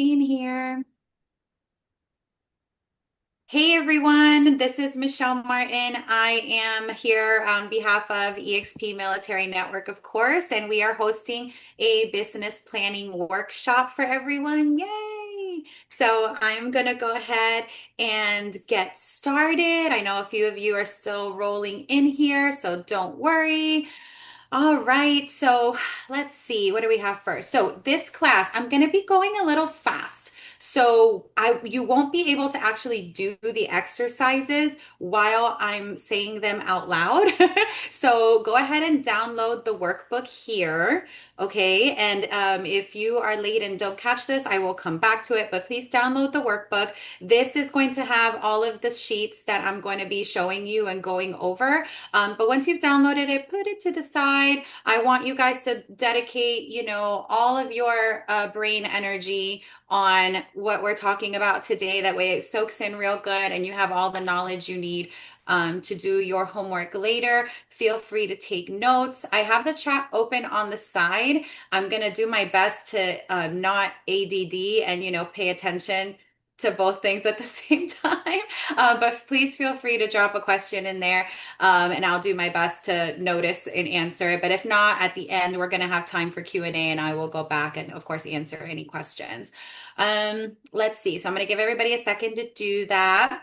being here. Hey everyone, this is Michelle Martin. I am here on behalf of EXP Military Network, of course, and we are hosting a business planning workshop for everyone. Yay! So I'm going to go ahead and get started. I know a few of you are still rolling in here, so don't worry. All right, so let's see, what do we have first? So this class, I'm going to be going a little fast. So you won't be able to actually do the exercises while I'm saying them out loud. So go ahead and download the workbook here, okay? And if you are late and don't catch this, I will come back to it, but please download the workbook. This is going to have all of the sheets that I'm going to be showing you and going over. But once you've downloaded it, put it to the side. I want you guys to dedicate, all of your brain energy on what we're talking about today. That way it soaks in real good and you have all the knowledge you need to do your homework later. Feel free to take notes. I have the chat open on the side. I'm going to do my best to not ADD and, pay attention to both things at the same time. But please feel free to drop a question in there, and I'll do my best to notice and answer it. But if not, at the end, we're going to have time for Q&A, and I will go back and, of course, answer any questions. Let's see. So I'm going to give everybody a second to do that.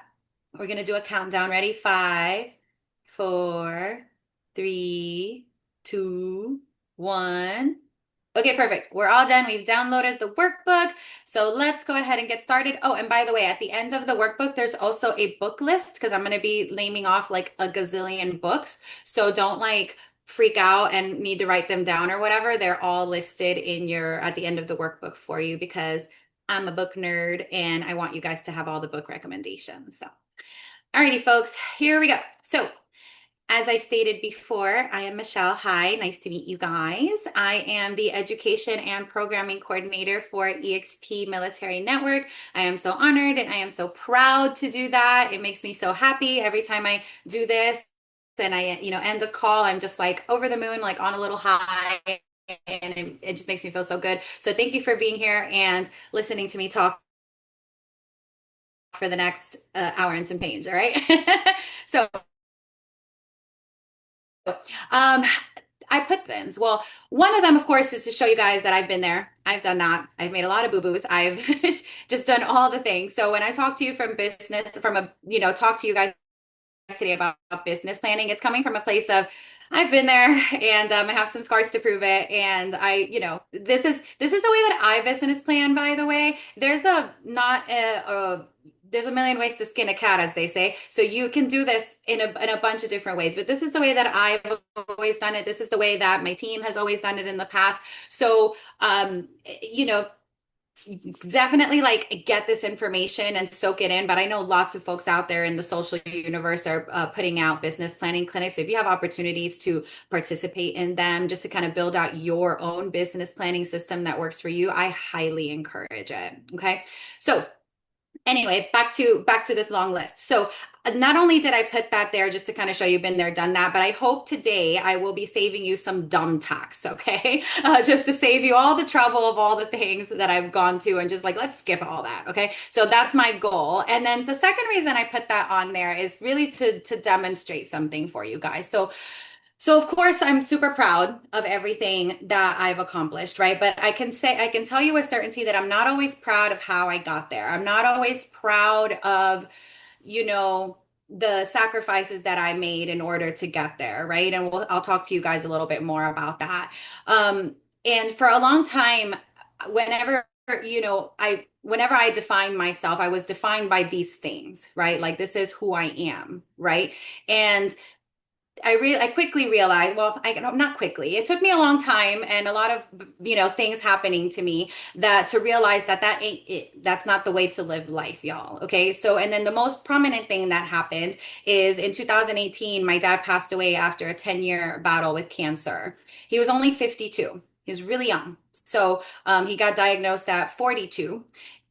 We're going to do a countdown. Ready? 5, 4, 3, 2, 1. Okay, perfect. We're all done. We've downloaded the workbook. So let's go ahead and get started. Oh, and by the way, at the end of the workbook, there's also a book list because I'm going to be naming off like a gazillion books. So don't like freak out and need to write them down or whatever. They're all listed in at the end of the workbook for you because I'm a book nerd and I want you guys to have all the book recommendations. So, alrighty, folks, here we go. So as I stated before, I am Michelle. Hi, nice to meet you guys. I am the Education and Programming Coordinator for EXP Military Network. I am so honored and I am so proud to do that. It makes me so happy every time I do this and I, end a call. I'm just like over the moon, like on a little high. And it just makes me feel so good. So thank you for being here and listening to me talk for the next hour and some change. All right. So Um, I put things. Well, one of them, of course, is to show you guys that I've been there. I've done that. I've made a lot of boo-boos. I've just done all the things. So when I talk to you from business, talk to you guys today about business planning, it's coming from a place of I've been there and I have some scars to prove it. And this is the way that I business plan, by the way. There's a not a there's a million ways to skin a cat, as they say. So you can do this in a bunch of different ways. But this is the way that I've always done it. This is the way that my team has always done it in the past. So, you know, definitely like get this information and soak it in. But I know lots of folks out there in the social universe are putting out business planning clinics. So if you have opportunities to participate in them, just to kind of build out your own business planning system that works for you, I highly encourage it. Okay. So anyway, back to this long list. So not only did I put that there just to kind of show you been there, done that, but I hope today I will be saving you some dumb tax, okay? Just to save you all the trouble of all the things that I've gone to and just like, let's skip all that, okay? So that's my goal. And then the second reason I put that on there is really to demonstrate something for you guys. So of course I'm super proud of everything that I've accomplished, right? But I can tell you with certainty that I'm not always proud of how I got there. I'm not always proud of, you know, the sacrifices that I made in order to get there, right? And I'll talk to you guys a little bit more about that. And for a long time, whenever, whenever I defined myself, I was defined by these things, right? Like this is who I am, right? And I quickly realized, well, not quickly. It took me a long time and a lot of, things happening to me that to realize that ain't it. That's not the way to live life, y'all. Okay. So, and then the most prominent thing that happened is in 2018, my dad passed away after a 10-year battle with cancer. He was only 52. He was really young. So, he got diagnosed at 42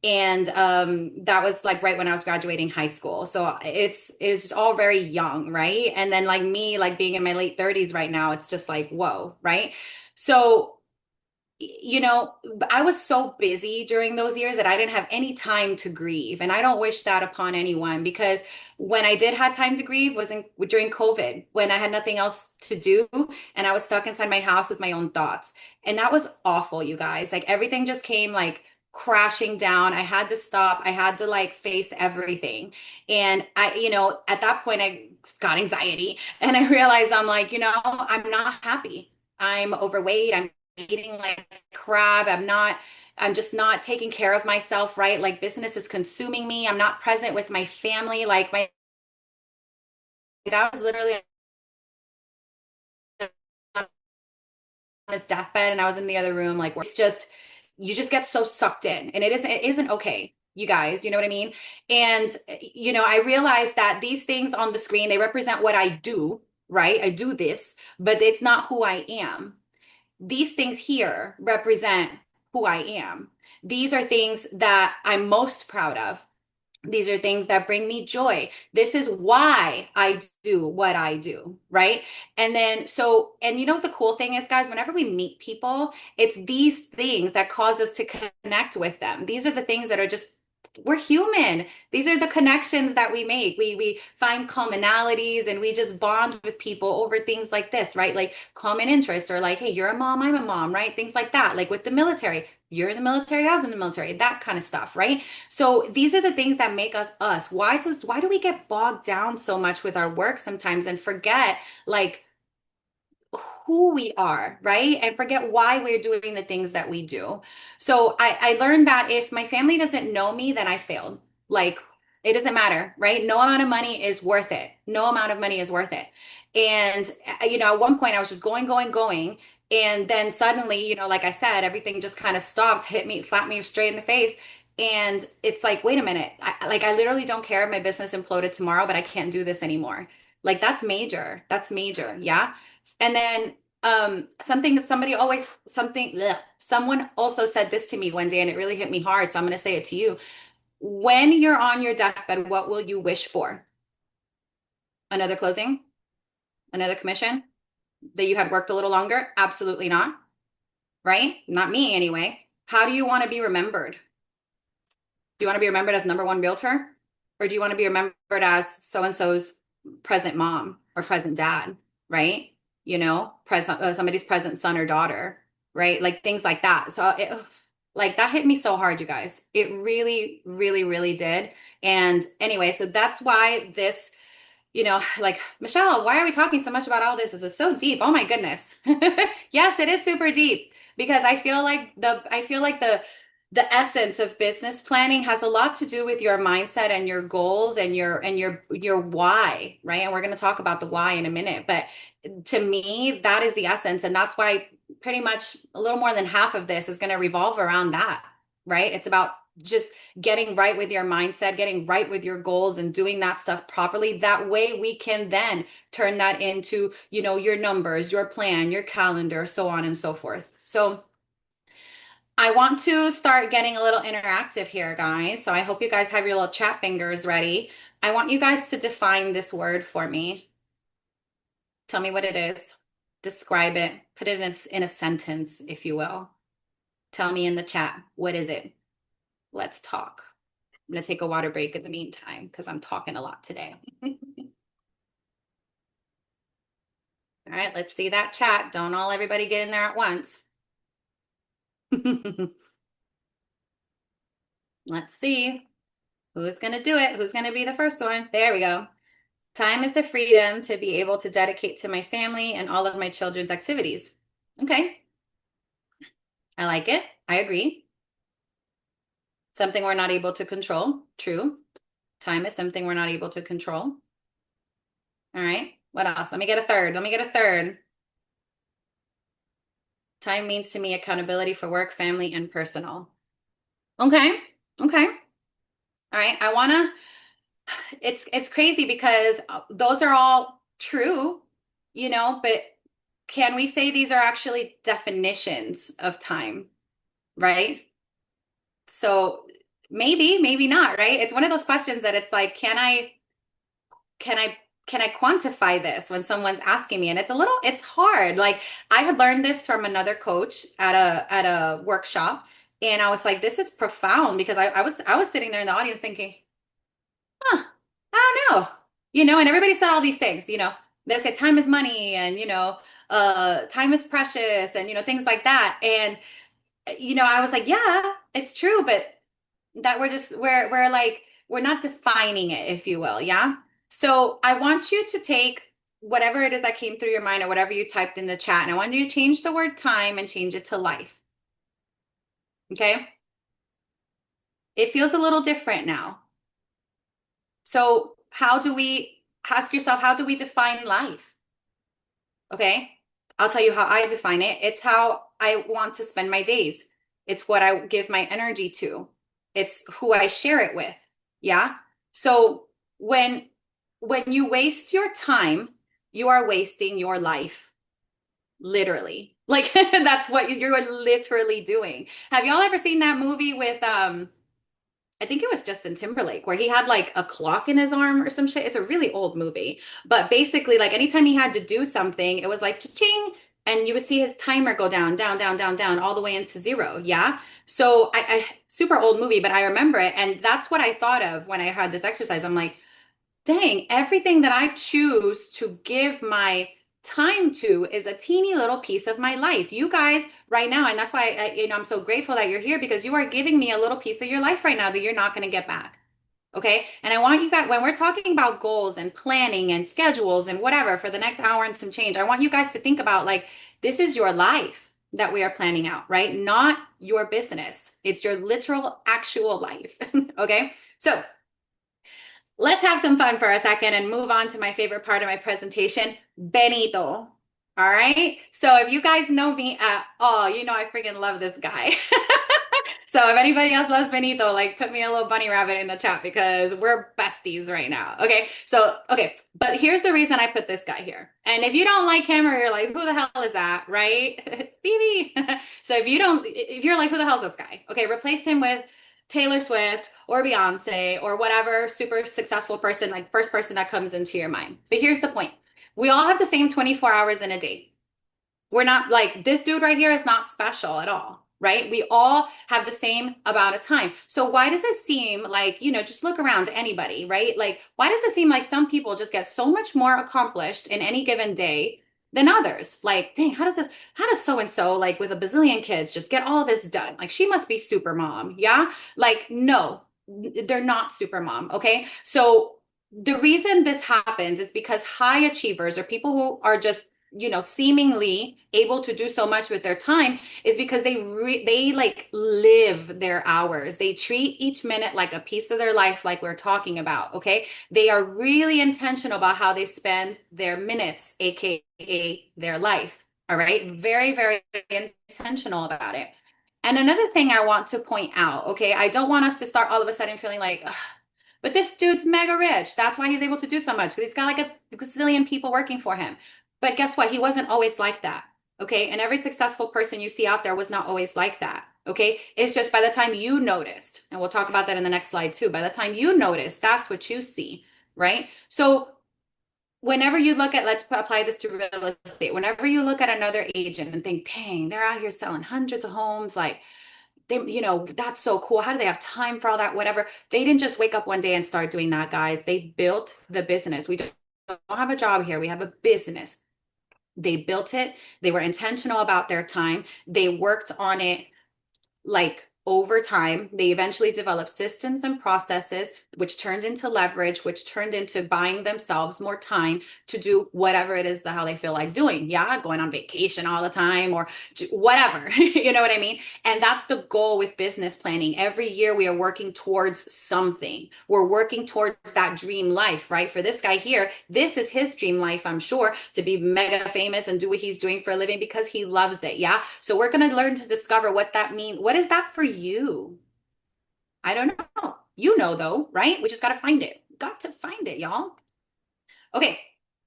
and that was like right when I was graduating high school. So it's all very young, right? And then like me like being in my late 30s right now, it's just like whoa, right? So you know, I was so busy during those years that I didn't have any time to grieve. And I don't wish that upon anyone because when I did have time to grieve was during COVID when I had nothing else to do and I was stuck inside my house with my own thoughts. And that was awful, you guys. Like everything just came like crashing down. I had to stop. I had to like face everything. And at that point I got anxiety and I realized I'm like, I'm not happy. I'm overweight. I'm eating like crap. I'm just not taking care of myself, right? Like business is consuming me. I'm not present with my family. Like my dad was literally on his deathbed and I was in the other room. Like it's just, you just get so sucked in and it isn't okay. You guys, you know what I mean? And, I realized that these things on the screen, they represent what I do, right? I do this, but it's not who I am. These things here represent who I am. These are things that I'm most proud of. These are things that bring me joy. This is why I do what I do, right? And then, and you know what the cool thing is, guys? Whenever we meet people, it's these things that cause us to connect with them. These are the things that are just, we're human. These are the connections that we make. We find commonalities and we just bond with people over things like this, right? Like common interests or like, hey, you're a mom, I'm a mom, right? Things like that. Like with the military, you're in the military, I was in the military, that kind of stuff, right? So these are the things that make us us. Why do we get bogged down so much with our work sometimes and forget like who we are, right? And forget why we're doing the things that we do. So I learned that if my family doesn't know me, then I failed. Like it doesn't matter, right? No amount of money is worth it. No amount of money is worth it. And, at one point I was just going, going, going. And then suddenly, like I said, everything just kind of stopped, hit me, slapped me straight in the face. And it's like, wait a minute. I literally don't care if my business imploded tomorrow, but I can't do this anymore. Like that's major. That's major. Yeah. And then someone also said this to me one day and it really hit me hard. So I'm going to say it to you. When you're on your deathbed, what will you wish for? Another closing? Another commission? That you had worked a little longer? Absolutely not. Right? Not me anyway. How do you want to be remembered? Do you want to be remembered as number one realtor? Or do you want to be remembered as so and so's present mom or present dad, right? Present somebody's present son or daughter, right? Like things like that. So like that hit me so hard, you guys. It really, really, really did. And anyway, so that's why this like, Michelle, why are we talking so much about all this? This is so deep. Oh my goodness. Yes, it is super deep because I feel like the essence of business planning has a lot to do with your mindset and your goals and your why, right? And we're going to talk about the why in a minute, but to me, that is the essence. And that's why pretty much a little more than half of this is going to revolve around that, right? It's about just getting right with your mindset, getting right with your goals and doing that stuff properly. That way we can then turn that into, your numbers, your plan, your calendar, so on and so forth. So I want to start getting a little interactive here, guys. So I hope you guys have your little chat fingers ready. I want you guys to define this word for me. Tell me what it is. Describe it. Put it in a sentence, if you will. Tell me in the chat. What is it? Let's talk. I'm going to take a water break in the meantime because I'm talking a lot today. All right, let's see that chat. Don't all everybody get in there at once. Let's see who's going to do it. Who's going to be the first one? There we go. Time is the freedom to be able to dedicate to my family and all of my children's activities. Okay, I like it. I agree. Something we're not able to control. True. Time is something we're not able to control. All right. What else? Let me get a third. Let me get a third. Time means to me accountability for work, family, and personal. Okay. Okay. All right. It's crazy because those are all true, but can we say these are actually definitions of time, right? So maybe, maybe not, right? It's one of those questions that it's like, can I can I quantify this when someone's asking me? And it's hard. Like I had learned this from another coach at a workshop, and I was like, this is profound because I was sitting there in the audience thinking, huh, I don't know. And everybody said all these things, they said time is money and time is precious and things like that. And I was like, yeah, it's true, but that we're like we're not defining it, if you will, yeah. So I want you to take whatever it is that came through your mind or whatever you typed in the chat, and I want you to change the word time and change it to life. Okay, it feels a little different now. So how do we ask yourself, how do we define life? Okay, I'll tell you how I define it. It's how I want to spend my days. It's what I give my energy to. It's who I share it with. Yeah. So when you waste your time, you are wasting your life, literally. Like that's what you're literally doing. Have y'all ever seen that movie with I think it was Justin Timberlake where he had like a clock in his arm or some shit. It's a really old movie. But basically, like anytime he had to do something, it was like cha-ching, and you would see his timer go down, down, down, down, down, all the way into zero. Yeah. So I super old movie, but I remember it. And that's what I thought of when I had this exercise. I'm like, dang, everything that I choose to give my time to is a teeny little piece of my life. You guys right now, and that's why I'm so grateful that you're here because you are giving me a little piece of your life right now that you're not going to get back. Okay? And I want you guys when we're talking about goals and planning and schedules and whatever for the next hour and some change, I want you guys to think about like this is your life that we are planning out, right? Not your business. It's your literal actual life. Okay? So, let's have some fun for a second and move on to my favorite part of my presentation, Benito. All right. So if you guys know me at all, you know I freaking love this guy. So if anybody else loves Benito, like put me a little bunny rabbit in the chat because we're besties right now. Okay. So, okay. But here's the reason I put this guy here. And if you don't like him or you're like, who the hell is that? Right? BB. So if you're like, who the hell is this guy? Okay. Replace him with Taylor Swift or Beyonce or whatever super successful person, like first person that comes into your mind. But here's the point. We all have the same 24 hours in a day. We're not like this dude right here is not special at all, right? We all have the same amount of time. So why does it seem like, just look around to anybody, right? Like, why does it seem like some people just get so much more accomplished in any given day than others? Like, dang, how does so and so, like with a bazillion kids, just get all this done? Like, she must be super mom. Yeah. Like, no, they're not super mom. Okay. So, the reason this happens is because high achievers or people who are just seemingly able to do so much with their time is because they like live their hours. They treat each minute like a piece of their life, like we're talking about. Okay. They are really intentional about how they spend their minutes, aka their life. All right. Very, very intentional about it. And another thing I want to point out, okay, I don't want us to start all of a sudden feeling like, ugh, but this dude's mega rich. That's why he's able to do so much. Because he's got like a gazillion people working for him. But guess what? He wasn't always like that. Okay. And every successful person you see out there was not always like that. Okay. It's just by the time you noticed, and we'll talk about that in the next slide too. By the time you notice, that's what you see. Right. So whenever you look at, let's apply this to real estate, whenever you look at another agent and think, dang, they're out here selling hundreds of homes, like, that's so cool. How do they have time for all that? Whatever. They didn't just wake up one day and start doing that, guys. They built the business. We don't have a job here. We have a business. They built it. They were intentional about their time. They worked on it like over time. They eventually developed systems and processes, which turned into leverage, which turned into buying themselves more time to do whatever it is the hell they feel like doing. Yeah, going on vacation all the time or whatever. You know what I mean? And that's the goal with business planning. Every year we are working towards something. We're working towards that dream life, right? For this guy here, this is his dream life, I'm sure, to be mega famous and do what he's doing for a living because he loves it. Yeah. So we're going to learn to discover what that means. What is that for you? I don't know. You know, though, right? We just got to find it. Got to find it, y'all. Okay.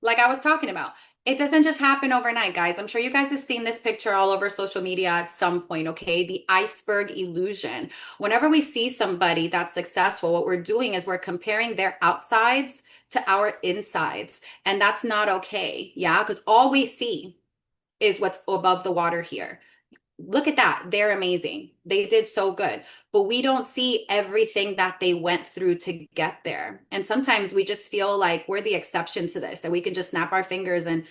Like I was talking about, It doesn't just happen overnight, guys. I'm sure you guys have seen this picture all over social media at some point, okay? The iceberg illusion. Whenever we see somebody that's successful, what we're doing is we're comparing their outsides to our insides. And that's not okay. Yeah. Because all we see is what's above the water here. Look at that. They're amazing. They did so good. But we don't see everything that they went through to get there. And sometimes we just feel like we're the exception to this, that we can just snap our fingers and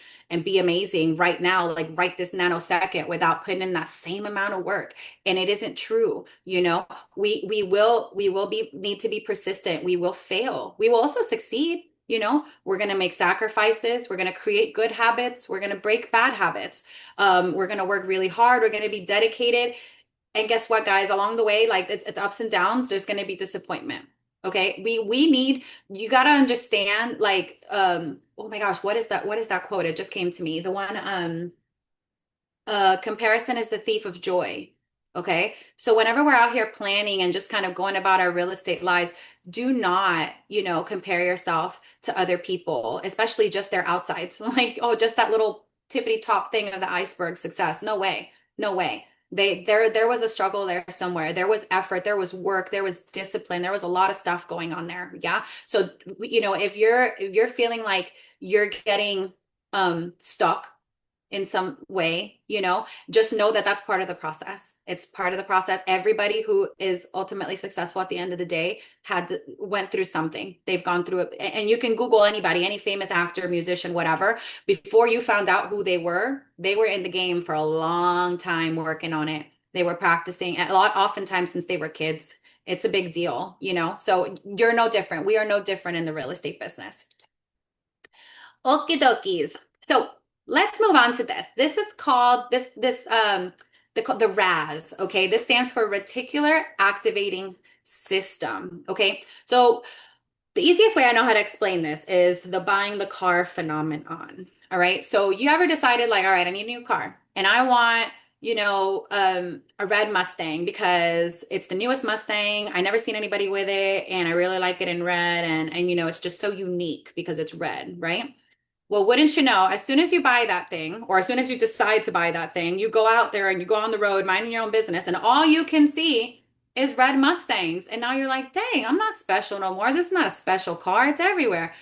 be amazing right now, like right this nanosecond without putting in that same amount of work. And it isn't true. We will be need to be persistent. We will fail. We will also succeed. We're going to make sacrifices. We're going to create good habits. We're going to break bad habits. We're going to work really hard. We're going to be dedicated. And guess what, guys? Along the way, like it's ups and downs. There's going to be disappointment. Okay. We need, you got to understand, like, oh my gosh, what is that? What is that quote? It just came to me. The one, comparison is the thief of joy. Okay. So whenever we're out here planning and just kind of going about our real estate lives, do not, compare yourself to other people, especially just their outsides. Like, oh, just that little tippity top thing of the iceberg success. No way. No way. There was a struggle there somewhere. There was effort, there was work, there was discipline, there was a lot of stuff going on there. Yeah. So, if you're feeling like you're getting stuck in some way, just know that that's part of the process. It's part of the process. Everybody who is ultimately successful at the end of the day went through something. They've gone through it. And you can Google anybody, any famous actor, musician, whatever. Before you found out who they were in the game for a long time working on it. They were practicing a lot, oftentimes since they were kids. It's a big deal. So you're no different. We are no different in the real estate business. Okie dokies. So let's move on to this. This is called the RAS. Okay, this stands for Reticular Activating System. Okay, so the easiest way I know how to explain this is the buying the car phenomenon. All right, so you ever decided like, all right, I need a new car, and I want a red Mustang because it's the newest Mustang. I never seen anybody with it, and I really like it in red, and it's just so unique because it's red, right? Well, wouldn't you know, as soon as you buy that thing, or as soon as you decide to buy that thing, you go out there and you go on the road minding your own business, and all you can see is red Mustangs. And now you're like, dang, I'm not special no more. This is not a special car. It's everywhere.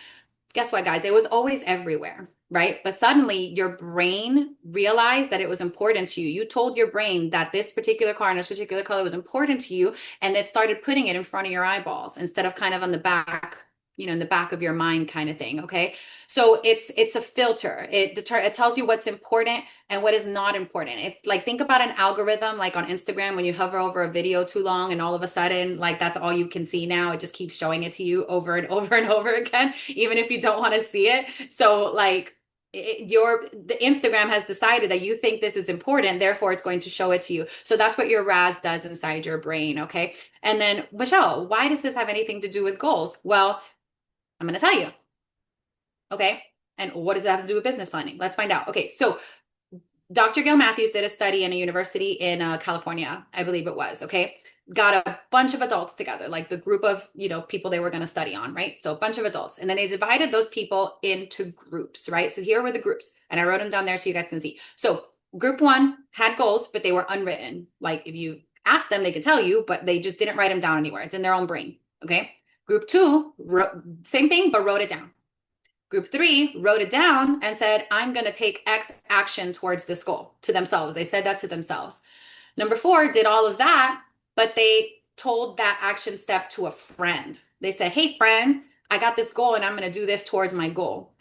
Guess what, guys? It was always everywhere, right? But suddenly your brain realized that it was important to you. You told your brain that this particular car and this particular color was important to you, and it started putting it in front of your eyeballs instead of kind of on the back, in the back of your mind kind of thing. Okay. So it's a filter. It tells you what's important and what is not important. It, like, think about an algorithm like on Instagram when you hover over a video too long and all of a sudden like that's all you can see now. It just keeps showing it to you over and over and over again, even if you don't want to see it. So like the Instagram has decided that you think this is important, therefore it's going to show it to you. So that's what your RAS does inside your brain. Okay. And then, Michelle, why does this have anything to do with goals? Well, I'm going to tell you. Okay. And what does that have to do with business planning? Let's find out. Okay. So Dr. Gil Matthews did a study in a university in California, I believe it was. Okay. Got a bunch of adults together, like the group of, people they were going to study on, right? So a bunch of adults. And then they divided those people into groups, right? So here were the groups. And I wrote them down there so you guys can see. So group one had goals, but they were unwritten. Like if you ask them, they can tell you, but they just didn't write them down anywhere. It's in their own brain. Okay. Group two, same thing, but wrote it down. Group three wrote it down and said, I'm going to take X action towards this goal to themselves. They said that to themselves. Number four did all of that, but they told that action step to a friend. They said, hey, friend, I got this goal and I'm going to do this towards my goal.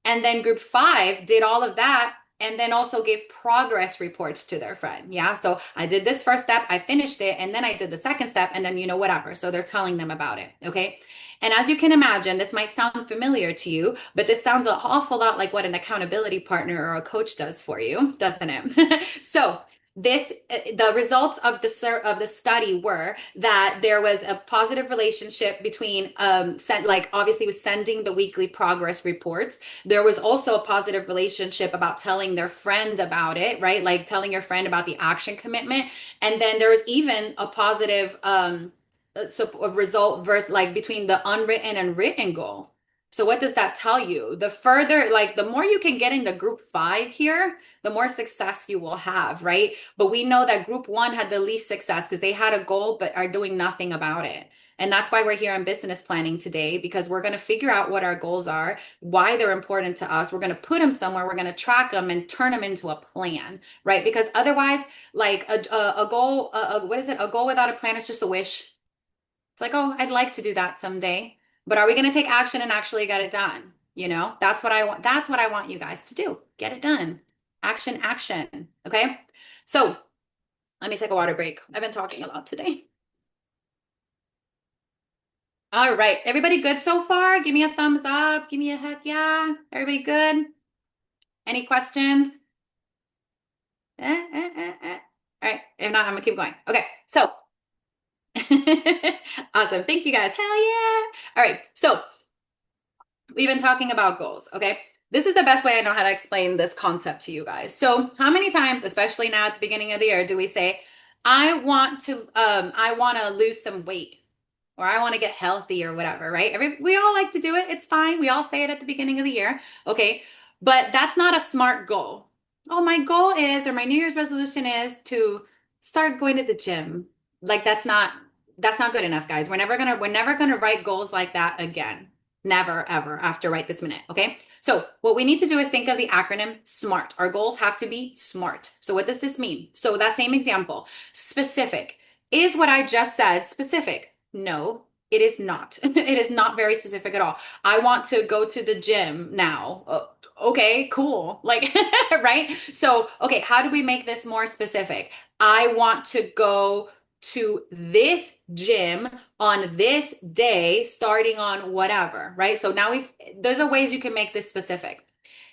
And then group five did all of that and then also gave progress reports to their friend. Yeah. So I did this first step, I finished it, and then I did the second step, and then, whatever. So they're telling them about it. Okay. And as you can imagine, this might sound familiar to you, but this sounds an awful lot like what an accountability partner or a coach does for you, doesn't it? So the results of the study were that there was a positive relationship between obviously with sending the weekly progress reports. There was also a positive relationship about telling their friend about it, right? Like telling your friend about the action commitment. And then there was even a positive so a result versus like between the unwritten and written goal. So what does that tell you? The further, like the more you can get into group five here, the more success you will have, right? But we know that group one had the least success because they had a goal but are doing nothing about it. And that's why we're here on business planning today, because we're going to figure out what our goals are, why they're important to us. We're going to put them somewhere, we're going to track them and turn them into a plan, right? Because otherwise, like a goal, what is it? A goal without a plan is just a wish. It's like, oh, I'd like to do that someday. But are we going to take action and actually get it done? You know, that's what I want. That's what I want you guys to do. Get it done. Action, action. Okay. So let me take a water break. I've been talking a lot today. All right. Everybody good so far? Give me a thumbs up. Give me a heck yeah. Everybody good? Any questions? All right. If not, I'm gonna keep going. Okay. So awesome. Thank you guys. Hell yeah. All right. So we've been talking about goals, okay? This is the best way I know how to explain this concept to you guys. So, how many times, especially now at the beginning of the year, do we say, I want to lose some weight or I want to get healthy or whatever, right? We all like to do it. It's fine. We all say it at the beginning of the year, okay? But that's not a smart goal. Oh, my goal is, or my New Year's resolution is to start going to the gym. Like that's not good enough, guys. We're never gonna write goals like that again. Never, ever after right this minute. Okay. So what we need to do is think of the acronym SMART. Our goals have to be SMART. So what does this mean? So that same example, specific. Is what I just said specific? No, it is not. It is not very specific at all. I want to go to the gym now. Okay, cool. Like, right? So, okay, how do we make this more specific? I want to go to this gym on this day, starting on whatever, right? So now there's a ways you can make this specific.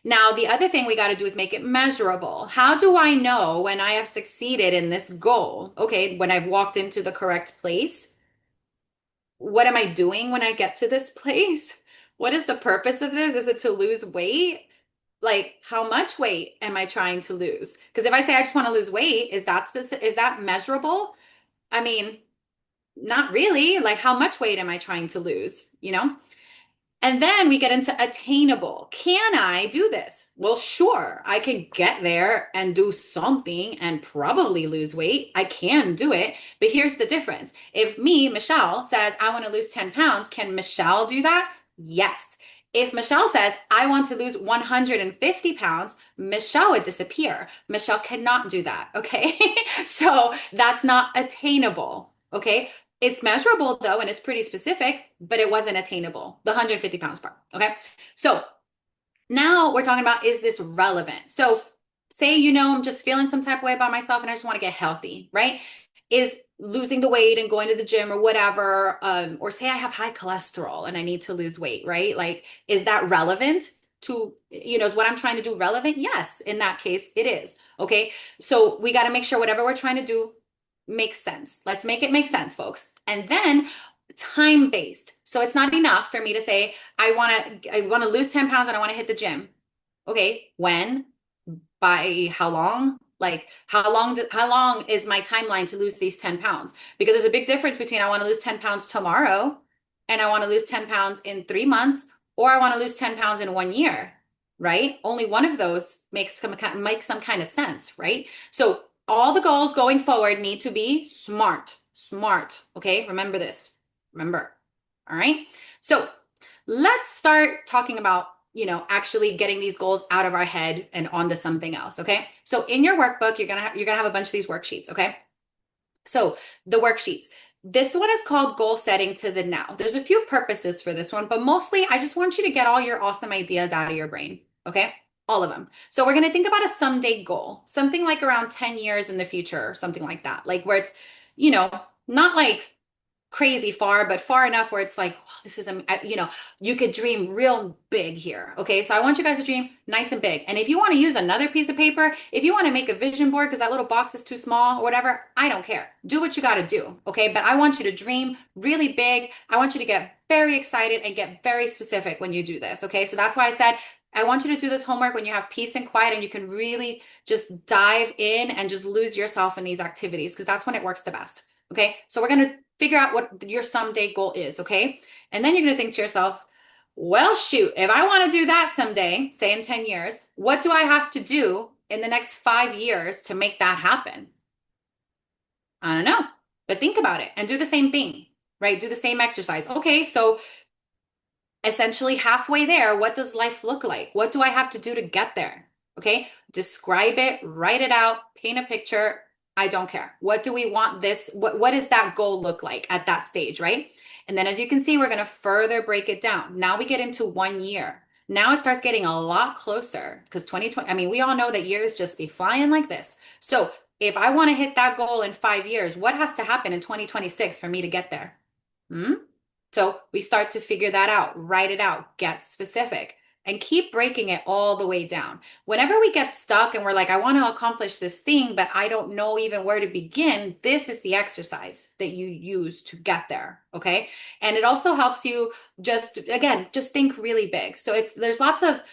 Now, the other thing we got to do is make it measurable. How do I know when I have succeeded in this goal? Okay, when I've walked into the correct place, what am I doing when I get to this place? What is the purpose of this? Is it to lose weight? Like, how much weight am I trying to lose? Because if I say I just want to lose weight, is that specific, is that measurable? I mean, not really. Like, how much weight am I trying to lose? You know? And then we get into attainable. Can I do this? Well, sure, I can get there and do something and probably lose weight. I can do it. But here's the difference. If me, Michelle, says, I want to lose 10 pounds, can Michelle do that? Yes. If Michelle says, I want to lose 150 pounds, Michelle would disappear. Michelle cannot do that. Okay. So that's not attainable. Okay. It's measurable though, and it's pretty specific, but it wasn't attainable. The 150 pounds part. Okay. So now we're talking about, is this relevant? So say, I'm just feeling some type of way about myself and I just want to get healthy, right? Is losing the weight and going to the gym or whatever, or say I have high cholesterol and I need to lose weight, right? Like, is that relevant to, is what I'm trying to do relevant? Yes, in that case, it is. Okay. So we got to make sure whatever we're trying to do makes sense. Let's make it make sense, folks. And then time based. So it's not enough for me to say, I want to lose 10 pounds and I want to hit the gym. Okay. When? By how long? Like how long is my timeline to lose these 10 pounds? Because there's a big difference between I want to lose 10 pounds tomorrow and I want to lose 10 pounds in 3 months, or I want to lose 10 pounds in 1 year, right? Only one of those makes some kind of sense, right? So all the goals going forward need to be smart, smart. Okay. Remember this. Remember. All right. So let's start talking about actually getting these goals out of our head and onto something else. Okay. So in your workbook, you're gonna have a bunch of these worksheets. Okay. So the worksheets. This one is called goal setting to the now. There's a few purposes for this one, but mostly I just want you to get all your awesome ideas out of your brain. Okay. All of them. So we're going to think about a someday goal, something like around 10 years in the future or something like that. Like where it's, you know, not like crazy far, but far enough where it's like, oh, this is, you could dream real big here. Okay. So I want you guys to dream nice and big. And if you want to use another piece of paper, if you want to make a vision board because that little box is too small or whatever, I don't care. Do what you got to do. Okay. But I want you to dream really big. I want you to get very excited and get very specific when you do this. Okay. So that's why I said, I want you to do this homework when you have peace and quiet and you can really just dive in and just lose yourself in these activities because that's when it works the best. Okay. So we're going to figure out what your someday goal is. Okay. And then you're going to think to yourself, Well, shoot, if I want to do that someday, say in 10 years, what do I have to do in the next 5 years to make that happen? I don't know, but think about it and do the same thing, right? Do the same exercise. Okay, so essentially halfway there, what does life look like? What do I have to do to get there? Okay, describe it, write it out, paint a picture. I don't care. What do we want this? What does that goal look like at that stage, right? And then as you can see, we're going to further break it down. Now we get into 1 year. Now it starts getting a lot closer because 2020, I mean, we all know that years just be flying like this. So if I want to hit that goal in 5 years, what has to happen in 2026 for me to get there? Hmm? So we start to figure that out, write it out, get specific, and keep breaking it all the way down. Whenever we get stuck and we're like, I want to accomplish this thing, but I don't know even where to begin, this is the exercise that you use to get there. Okay. And it also helps you just, again, just think really big. So there's lots of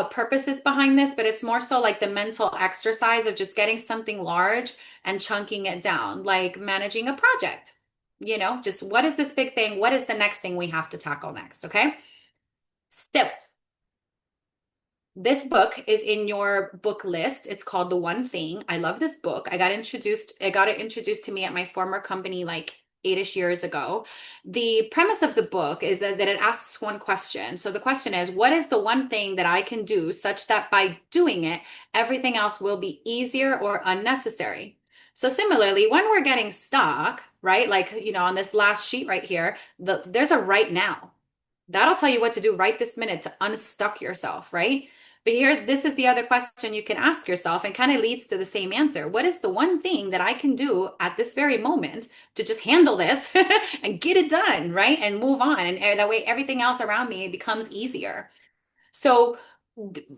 purposes behind this, but it's more so like the mental exercise of just getting something large and chunking it down, like managing a project. Just what is this big thing? What is the next thing we have to tackle next? Okay. So this book is in your book list. It's called The One Thing. I love this book. I got it introduced to me at my former company like 8-ish years ago. The premise of the book is that it asks one question. So the question is, what is the one thing that I can do such that by doing it, everything else will be easier or unnecessary? So similarly, when we're getting stuck, right? Like, on this last sheet right here, there's a right now. That'll tell you what to do right this minute to unstuck yourself, right? But here, this is the other question you can ask yourself and kind of leads to the same answer. What is the one thing that I can do at this very moment to just handle this and get it done, right? And move on. And that way, everything else around me becomes easier. So,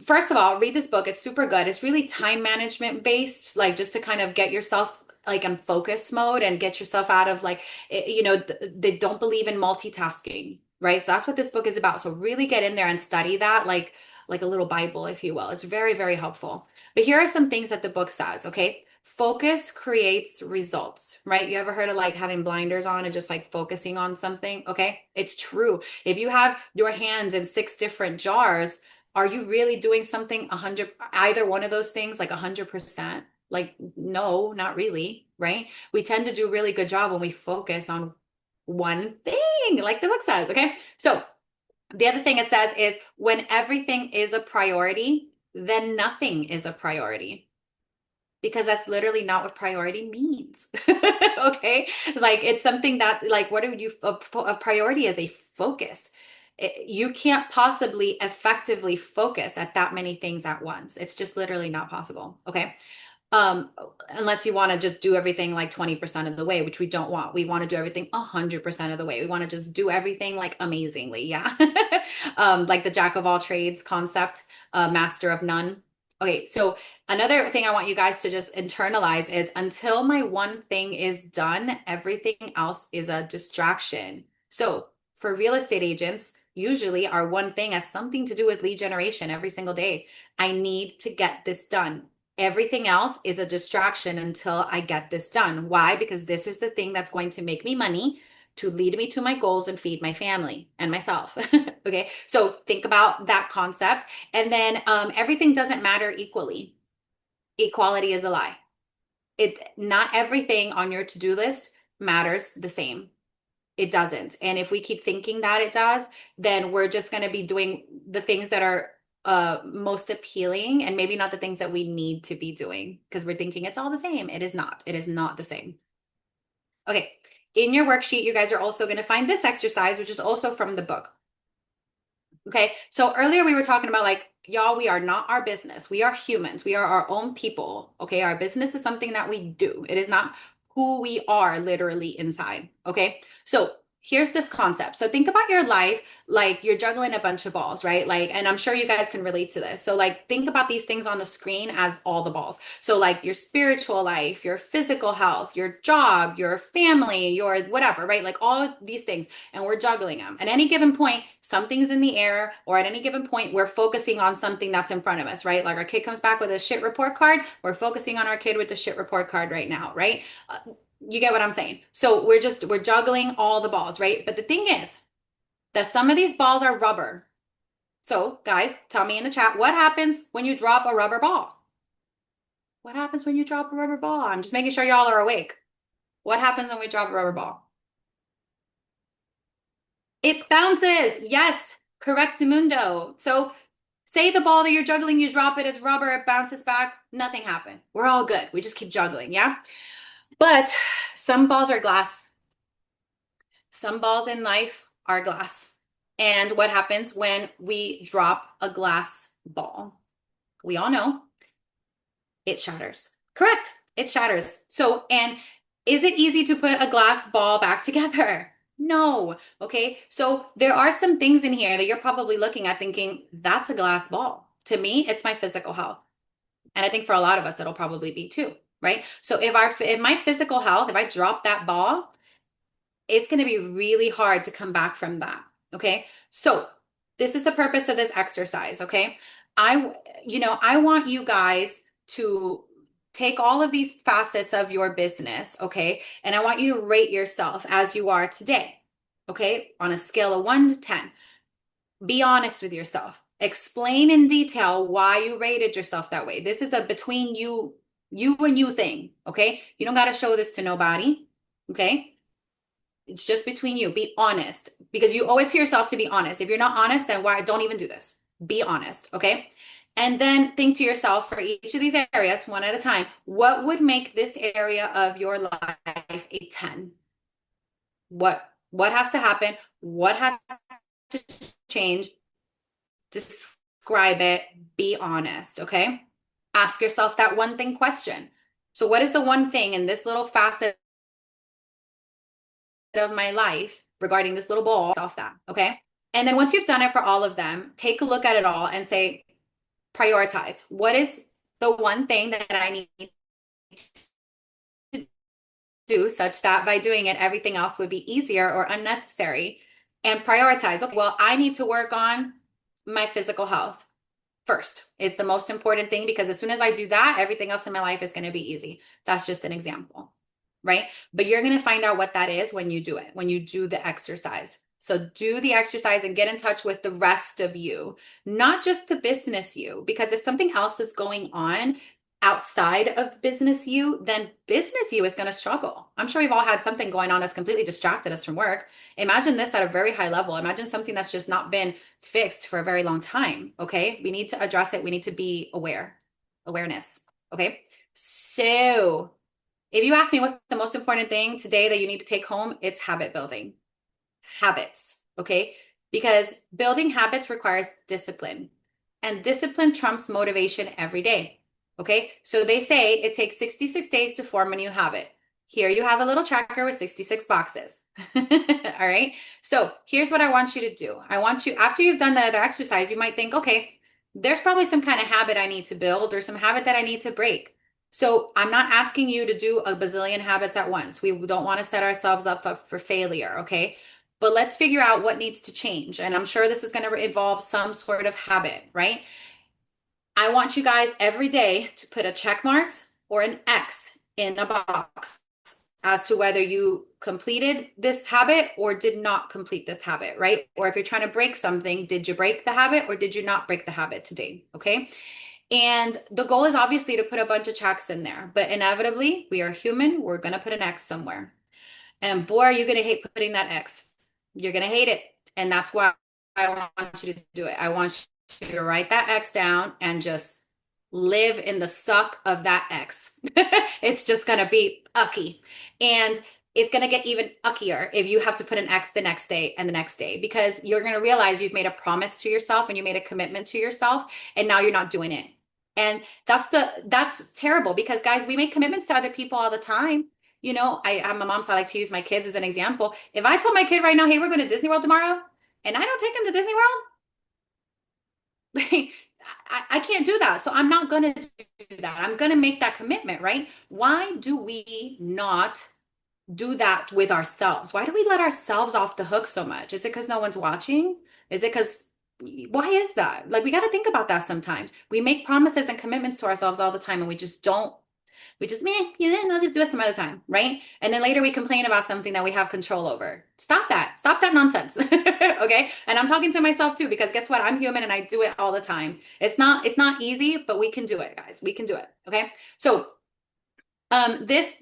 first of all, read this book. It's super good. It's really time management based, like just to kind of get yourself like in focus mode and get yourself out of like, they don't believe in multitasking, right? So that's what this book is about. So really get in there and study that like a little Bible, if you will. It's very, very helpful. But here are some things that the book says, okay? Focus creates results, right? You ever heard of like having blinders on and just like focusing on something? Okay, it's true. If you have your hands in six different jars, are you really doing something 100, either one of those things like 100%? Like, no, not really, right? We tend to do a really good job when we focus on one thing, like the book says, okay? So the other thing it says is when everything is a priority, then nothing is a priority because that's literally not what priority means. Okay. Like it's something that, like, what do you, a priority is a focus. You can't possibly effectively focus at that many things at once. It's just literally not possible. Okay. Um, Unless you want to just do everything like 20% of the way, which we don't want. We want to do everything 100% of the way. We want to just do everything like amazingly. Yeah. Like the jack of all trades concept, master of none. Okay, so another thing I want you guys to just internalize is until my one thing is done, everything else is a distraction. So for real estate agents, usually our one thing has something to do with lead generation every single day. I need to get this done. Everything else is a distraction until I get this done. Why? Because this is the thing that's going to make me money to lead me to my goals and feed my family and myself. Okay, so think about that concept. And then everything doesn't matter equally. Equality is a lie. Not everything on your to-do list matters the same. It doesn't. And if we keep thinking that it does, then we're just going to be doing the things that are most appealing and maybe not the things that we need to be doing because we're thinking it's all the same. It is not. It is not the same. Okay. In your worksheet, you guys are also going to find this exercise, which is also from the book. Okay. So earlier we were talking about like, y'all, we are not our business. We are humans. We are our own people. Okay. Our business is something that we do. It is not who we are literally inside. Okay. So here's this concept. So think about your life like you're juggling a bunch of balls, right? Like, and I'm sure you guys can relate to this. So like think about these things on the screen as all the balls. So like your spiritual life, your physical health, your job, your family, your whatever, right? Like all these things, and we're juggling them. At any given point, something's in the air, or at any given point, we're focusing on something that's in front of us, right? Like our kid comes back with a shit report card. We're focusing on our kid with the shit report card right now, right? You get what I'm saying? So we're juggling all the balls, right? But the thing is that some of these balls are rubber. So, guys, tell me in the chat, what happens when you drop a rubber ball? What happens when you drop a rubber ball? I'm just making sure y'all are awake. What happens when we drop a rubber ball? It bounces. Yes, correctamundo. So, say the ball that you're juggling, you drop it, it's rubber, it bounces back, nothing happened. We're all good. We just keep juggling, yeah? But some balls are glass. Some balls in life are glass. And what happens when we drop a glass ball? We all know it shatters. Correct. It shatters. So, and is it easy to put a glass ball back together? No. Okay. So there are some things in here that you're probably looking at thinking, that's a glass ball. To me, it's my physical health. And I think for a lot of us, it'll probably be too, right? So if my physical health, if I drop that ball, it's going to be really hard to come back from that. Okay. So this is the purpose of this exercise. Okay. I want you guys to take all of these facets of your business. Okay. And I want you to rate yourself as you are today. Okay. On a scale of 1 to 10, be honest with yourself. Explain in detail why you rated yourself that way. This is a between you and you thing. Okay. You don't got to show this to nobody. Okay. It's just between you. Be honest because you owe it to yourself to be honest. If you're not honest, then why don't even do this? Be honest, okay? And then think to yourself for each of these areas, one at a time, what would make this area of your life a 10? What has to happen? What has to change? Describe it. Be honest, okay? Ask yourself that one thing question. So what is the one thing in this little facet of my life regarding this little ball, self that, okay? And then once you've done it for all of them, take a look at it all and say, prioritize. What is the one thing that I need to do such that by doing it, everything else would be easier or unnecessary? And prioritize. Okay, well, I need to work on my physical health first. It's the most important thing because as soon as I do that, everything else in my life is going to be easy. That's just an example, right? But you're going to find out what that is when you do it, when you do the exercise. So do the exercise and get in touch with the rest of you, not just the business you, because if something else is going on outside of business you, then business you is going to struggle. I'm sure we've all had something going on that's completely distracted us from work. Imagine this at a very high level. Imagine something that's just not been fixed for a very long time. Okay. We need to address it. We need to be awareness. Okay. So if you ask me what's the most important thing today that you need to take home, it's habit building. Habits. Okay. Because building habits requires discipline, and discipline trumps motivation every day. Okay. So they say it takes 66 days to form a new habit. Here you have a little tracker with 66 boxes. All right. So here's what I want you to do. I want you, after you've done the other exercise, you might think, okay, there's probably some kind of habit I need to build or some habit that I need to break. So I'm not asking you to do a bazillion habits at once. We don't want to set ourselves up for failure. Okay. But let's figure out what needs to change. And I'm sure this is going to involve some sort of habit, right? I want you guys every day to put a check marks or an X in a box as to whether you completed this habit or did not complete this habit, right? Or if you're trying to break something, did you break the habit or did you not break the habit today? Okay. And the goal is obviously to put a bunch of checks in there, but inevitably, we are human. We're going to put an X somewhere. And boy, are you going to hate putting that X. You're going to hate it. And that's why I want you to do it. I want you to write that X down and just live in the suck of that X. It's just going to be ucky. And it's going to get even uckier if you have to put an X the next day and the next day, because you're going to realize you've made a promise to yourself and you made a commitment to yourself, and now you're not doing it. And that's terrible because guys, we make commitments to other people all the time. I'm a mom, so I like to use my kids as an example. If I told my kid right now, hey, we're going to Disney World tomorrow, and I don't take him to Disney World, I can't do that. So I'm not going to do that. I'm going to make that commitment, right? Why do we not do that with ourselves? Why do we let ourselves off the hook so much? Is it because no one's watching? Is it because, why is that? Like, we got to think about that sometimes. We make promises and commitments to ourselves all the time, and we just don't. Meh, yeah, I'll just do it some other time, right? And then later we complain about something that we have control over. Stop that. Stop that nonsense. Okay. And I'm talking to myself too, because guess what? I'm human and I do it all the time. It's not easy, but we can do it, guys. We can do it. Okay. So this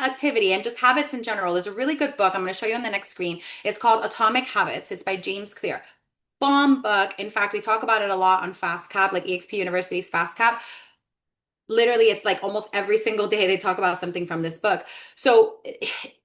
activity and just habits in general is a really good book. I'm going to show you on the next screen. It's called Atomic Habits. It's by James Clear. Bomb book. In fact, we talk about it a lot on FastCap, like EXP University's FastCap. Literally, it's like almost every single day they talk about something from this book. So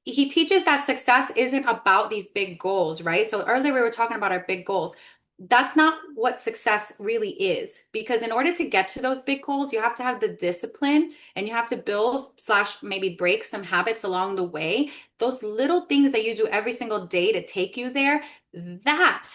he teaches that success isn't about these big goals, right? So earlier we were talking about our big goals. That's not what success really is, because in order to get to those big goals, you have to have the discipline and you have to build slash maybe break some habits along the way. Those little things that you do every single day to take you there, that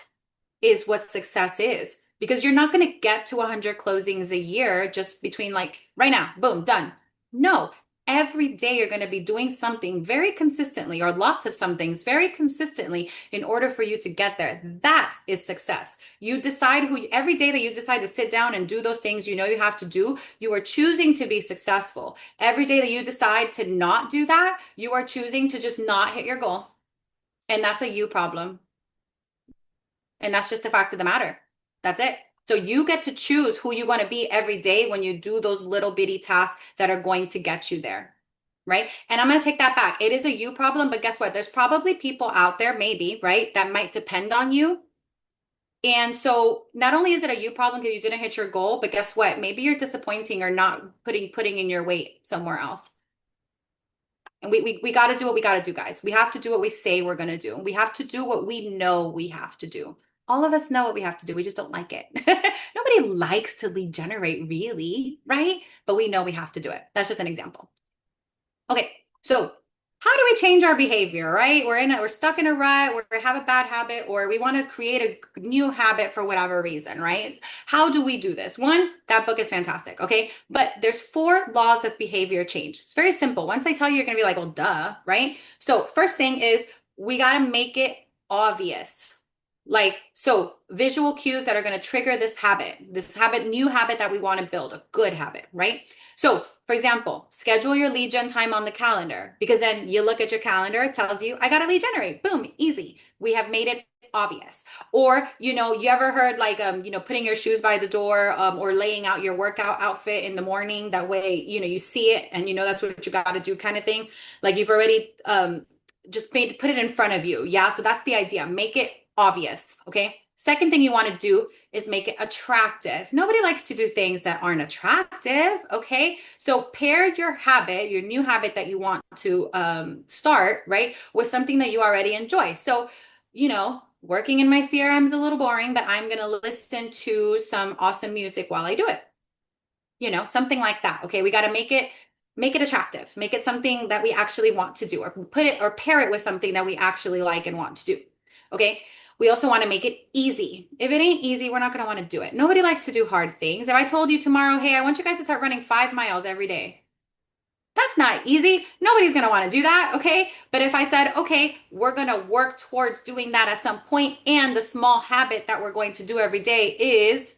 is what success is, because you're not going to get to 100 closings a year just between like right now, boom, done. No, every day you're going to be doing something very consistently, or lots of some things very consistently, in order for you to get there. That is success. You decide who, every day that you decide to sit down and do those things you know you have to do, you are choosing to be successful. Every day that you decide to not do that, you are choosing to just not hit your goal. And that's a you problem. And that's just the fact of the matter. That's it. So you get to choose who you want to be every day when you do those little bitty tasks that are going to get you there. Right. And I'm going to take that back. It is a you problem, but guess what? There's probably people out there, maybe, right, that might depend on you. And so not only is it a you problem because you didn't hit your goal, but guess what? Maybe you're disappointing or not putting in your weight somewhere else. And we got to do what we got to do, guys. We have to do what we say we're going to do. We have to do what we know we have to do. All of us know what we have to do. We just don't like it. Nobody likes to lead generate, really, right? But we know we have to do it. That's just an example. Okay, so how do we change our behavior, right? We're stuck in a rut, we have a bad habit, or we want to create a new habit for whatever reason, right? How do we do this? One, that book is fantastic, okay? But there's 4 laws of behavior change. It's very simple. Once I tell you, you're gonna be like, well, duh, right? So first thing is we gotta make it obvious. Like, so visual cues that are going to trigger this habit, new habit that we want to build, a good habit, right? So, for example, schedule your lead gen time on the calendar, because then you look at your calendar, it tells you, I got to lead generate. Boom, easy. We have made it obvious. Or, you ever heard like, putting your shoes by the door, or laying out your workout outfit in the morning. That way, you see it and that's what you got to do, kind of thing. Like you've already, put it in front of you. Yeah. So that's the idea. Make it obvious. Okay. Second thing you want to do is make it attractive. Nobody likes to do things that aren't attractive. Okay. So pair your habit, your new habit that you want to start, right, with something that you already enjoy. So, working in my CRM is a little boring, but I'm going to listen to some awesome music while I do it. Something like that. Okay. We got to make it attractive, make it something that we actually want to do, or put it or pair it with something that we actually like and want to do. Okay. We also want to make it easy. If it ain't easy, we're not going to want to do it. Nobody likes to do hard things. If I told you tomorrow, hey, I want you guys to start running 5 miles every day, that's not easy. Nobody's going to want to do that. Okay. But if I said, okay, we're going to work towards doing that at some point, and the small habit that we're going to do every day is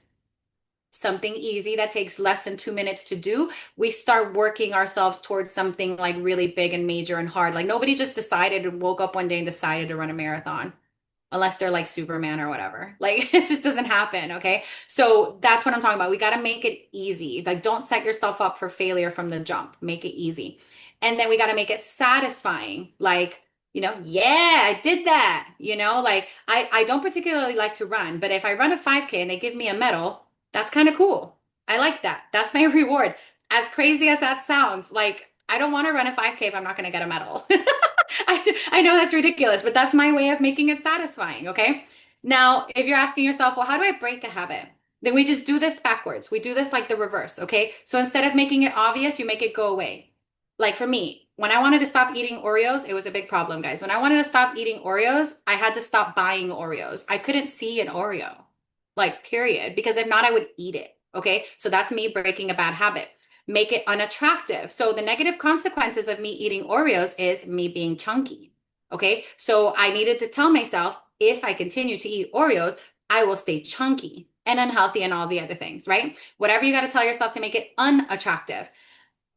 something easy that takes less than 2 minutes to do, we start working ourselves towards something like really big and major and hard. Like nobody just decided and woke up one day and decided to run a marathon, unless they're like Superman or whatever. Like it just doesn't happen. Okay. So that's what I'm talking about. We got to make it easy. Like don't set yourself up for failure from the jump. Make it easy. And then we got to make it satisfying. Like, yeah, I did that. Like I don't particularly like to run, but if I run a 5K and they give me a medal, that's kind of cool. I like that. That's my reward. As crazy as that sounds, like I don't want to run a 5K if I'm not going to get a medal. I know that's ridiculous, but that's my way of making it satisfying. Okay. Now, if you're asking yourself, well, how do I break a habit? Then we just do this backwards. We do this like the reverse. Okay. So instead of making it obvious, you make it go away. Like for me, when I wanted to stop eating Oreos, it was a big problem, guys. When I wanted to stop eating Oreos, I had to stop buying Oreos. I couldn't see an Oreo, like period, because if not, I would eat it. Okay. So that's me breaking a bad habit. Make it unattractive. So the negative consequences of me eating Oreos is me being chunky. Okay. So I needed to tell myself, if I continue to eat Oreos, I will stay chunky and unhealthy and all the other things, right? Whatever you got to tell yourself to make it unattractive,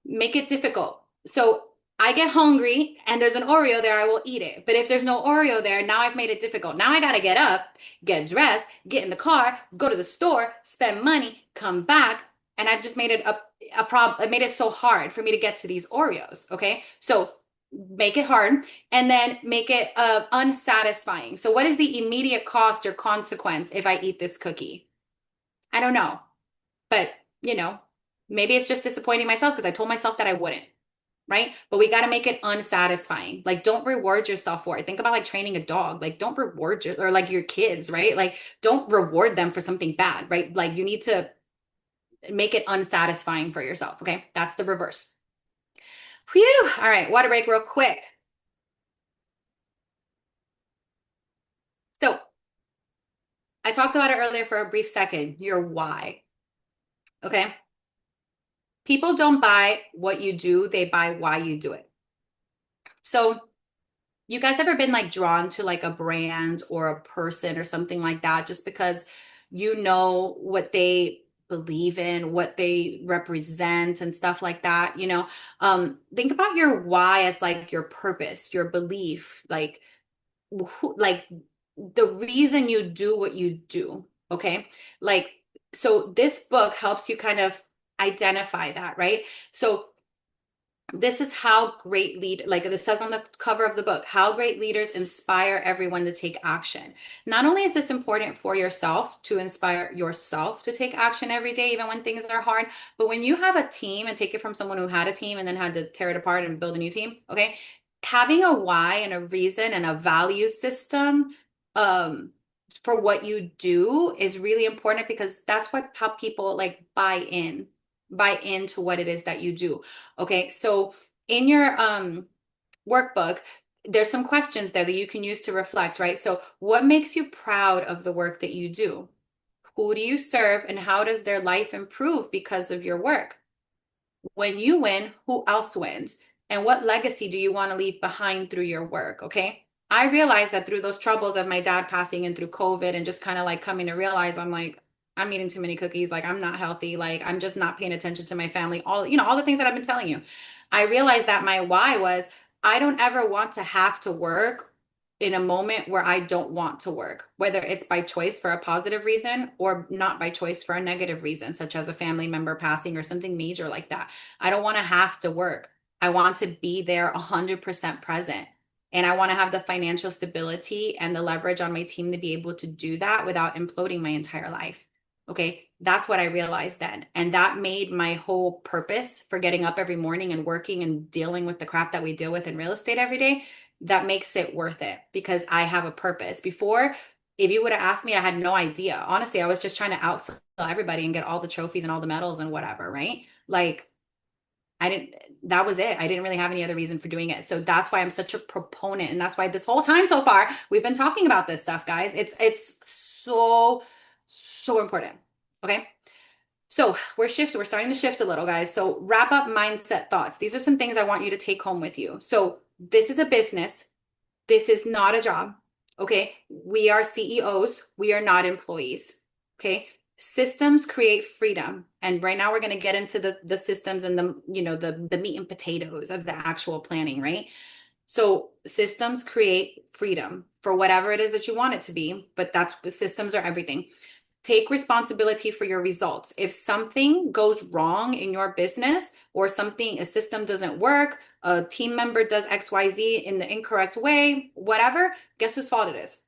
make it difficult. So I get hungry and there's an Oreo there, I will eat it. But if there's no Oreo there, now I've made it difficult. Now I gotta get up, get dressed, get in the car, go to the store, spend money, come back, and I've just made it a problem. I made it so hard for me to get to these Oreos. Okay, so make it hard and then make it unsatisfying. So what is the immediate cost or consequence if I eat this cookie? I don't know, but you know, maybe it's just disappointing myself because I told myself that I wouldn't, right? But we got to make it unsatisfying. Like, don't reward yourself for it. Think about like training a dog. Like, don't reward your, or like your kids, right? Like, don't reward them for something bad, right? Like, you need to make it unsatisfying for yourself. Okay. That's the reverse. Whew. All right. Water break real quick. So I talked about it earlier for a brief second, your why. Okay. People don't buy what you do, they buy why you do it. So you guys ever been like drawn to like a brand or a person or something like that just because you know what they believe in, what they represent and stuff like that, you know? Think about your why as like your purpose, your belief, like the reason you do what you do, okay? Like so this book helps you kind of identify that, right? So this is how great lead like this says on the cover of the book, how great leaders inspire everyone to take action. Not only is this important for yourself to inspire yourself to take action every day even when things are hard, but when you have a team, and take it from someone who had a team and then had to tear it apart and build a new team, okay, having a why and a reason and a value system um for what you do is really important because that's what how people like buy into what it is that you do. Okay, so in your workbook, there's some questions there that you can use to reflect, right? So, what makes you proud of the work that you do? Who do you serve and how does their life improve because of your work? When you win, who else wins? And what legacy do you want to leave behind through your work? Okay. I realized that through those troubles of my dad passing and through COVID and just kind of like coming to realize I'm like, I'm eating too many cookies. Like, I'm not healthy. Like, I'm just not paying attention to my family. All, you know, all the things that I've been telling you. I realized that my why was I don't ever want to have to work in a moment where I don't want to work, whether it's by choice for a positive reason or not by choice for a negative reason, such as a family member passing or something major like that. I don't want to have to work. I want to be there 100% present. And I want to have the financial stability and the leverage on my team to be able to do that without imploding my entire life. Okay. That's what I realized then. And that made my whole purpose for getting up every morning and working and dealing with the crap that we deal with in real estate every day. That makes it worth it because I have a purpose. Before, if you would have asked me, I had no idea. Honestly, I was just trying to outsell everybody and get all the trophies and all the medals and whatever, right? Like, I didn't, that was it. I didn't really have any other reason for doing it. So that's why I'm such a proponent. And that's why this whole time so far, we've been talking about this stuff, guys. It's so, so important. Okay. So we're starting to shift a little, guys. So wrap up mindset thoughts. These are some things I want you to take home with you. So this is a business. This is not a job. Okay. We are CEOs. We are not employees. Okay. Systems create freedom. And right now we're going to get into the systems and the meat and potatoes of the actual planning, right? So systems create freedom for whatever it is that you want it to be, but that's systems are everything. Take responsibility for your results. If something goes wrong in your business or a system doesn't work, a team member does XYZ in the incorrect way, whatever, guess whose fault it is?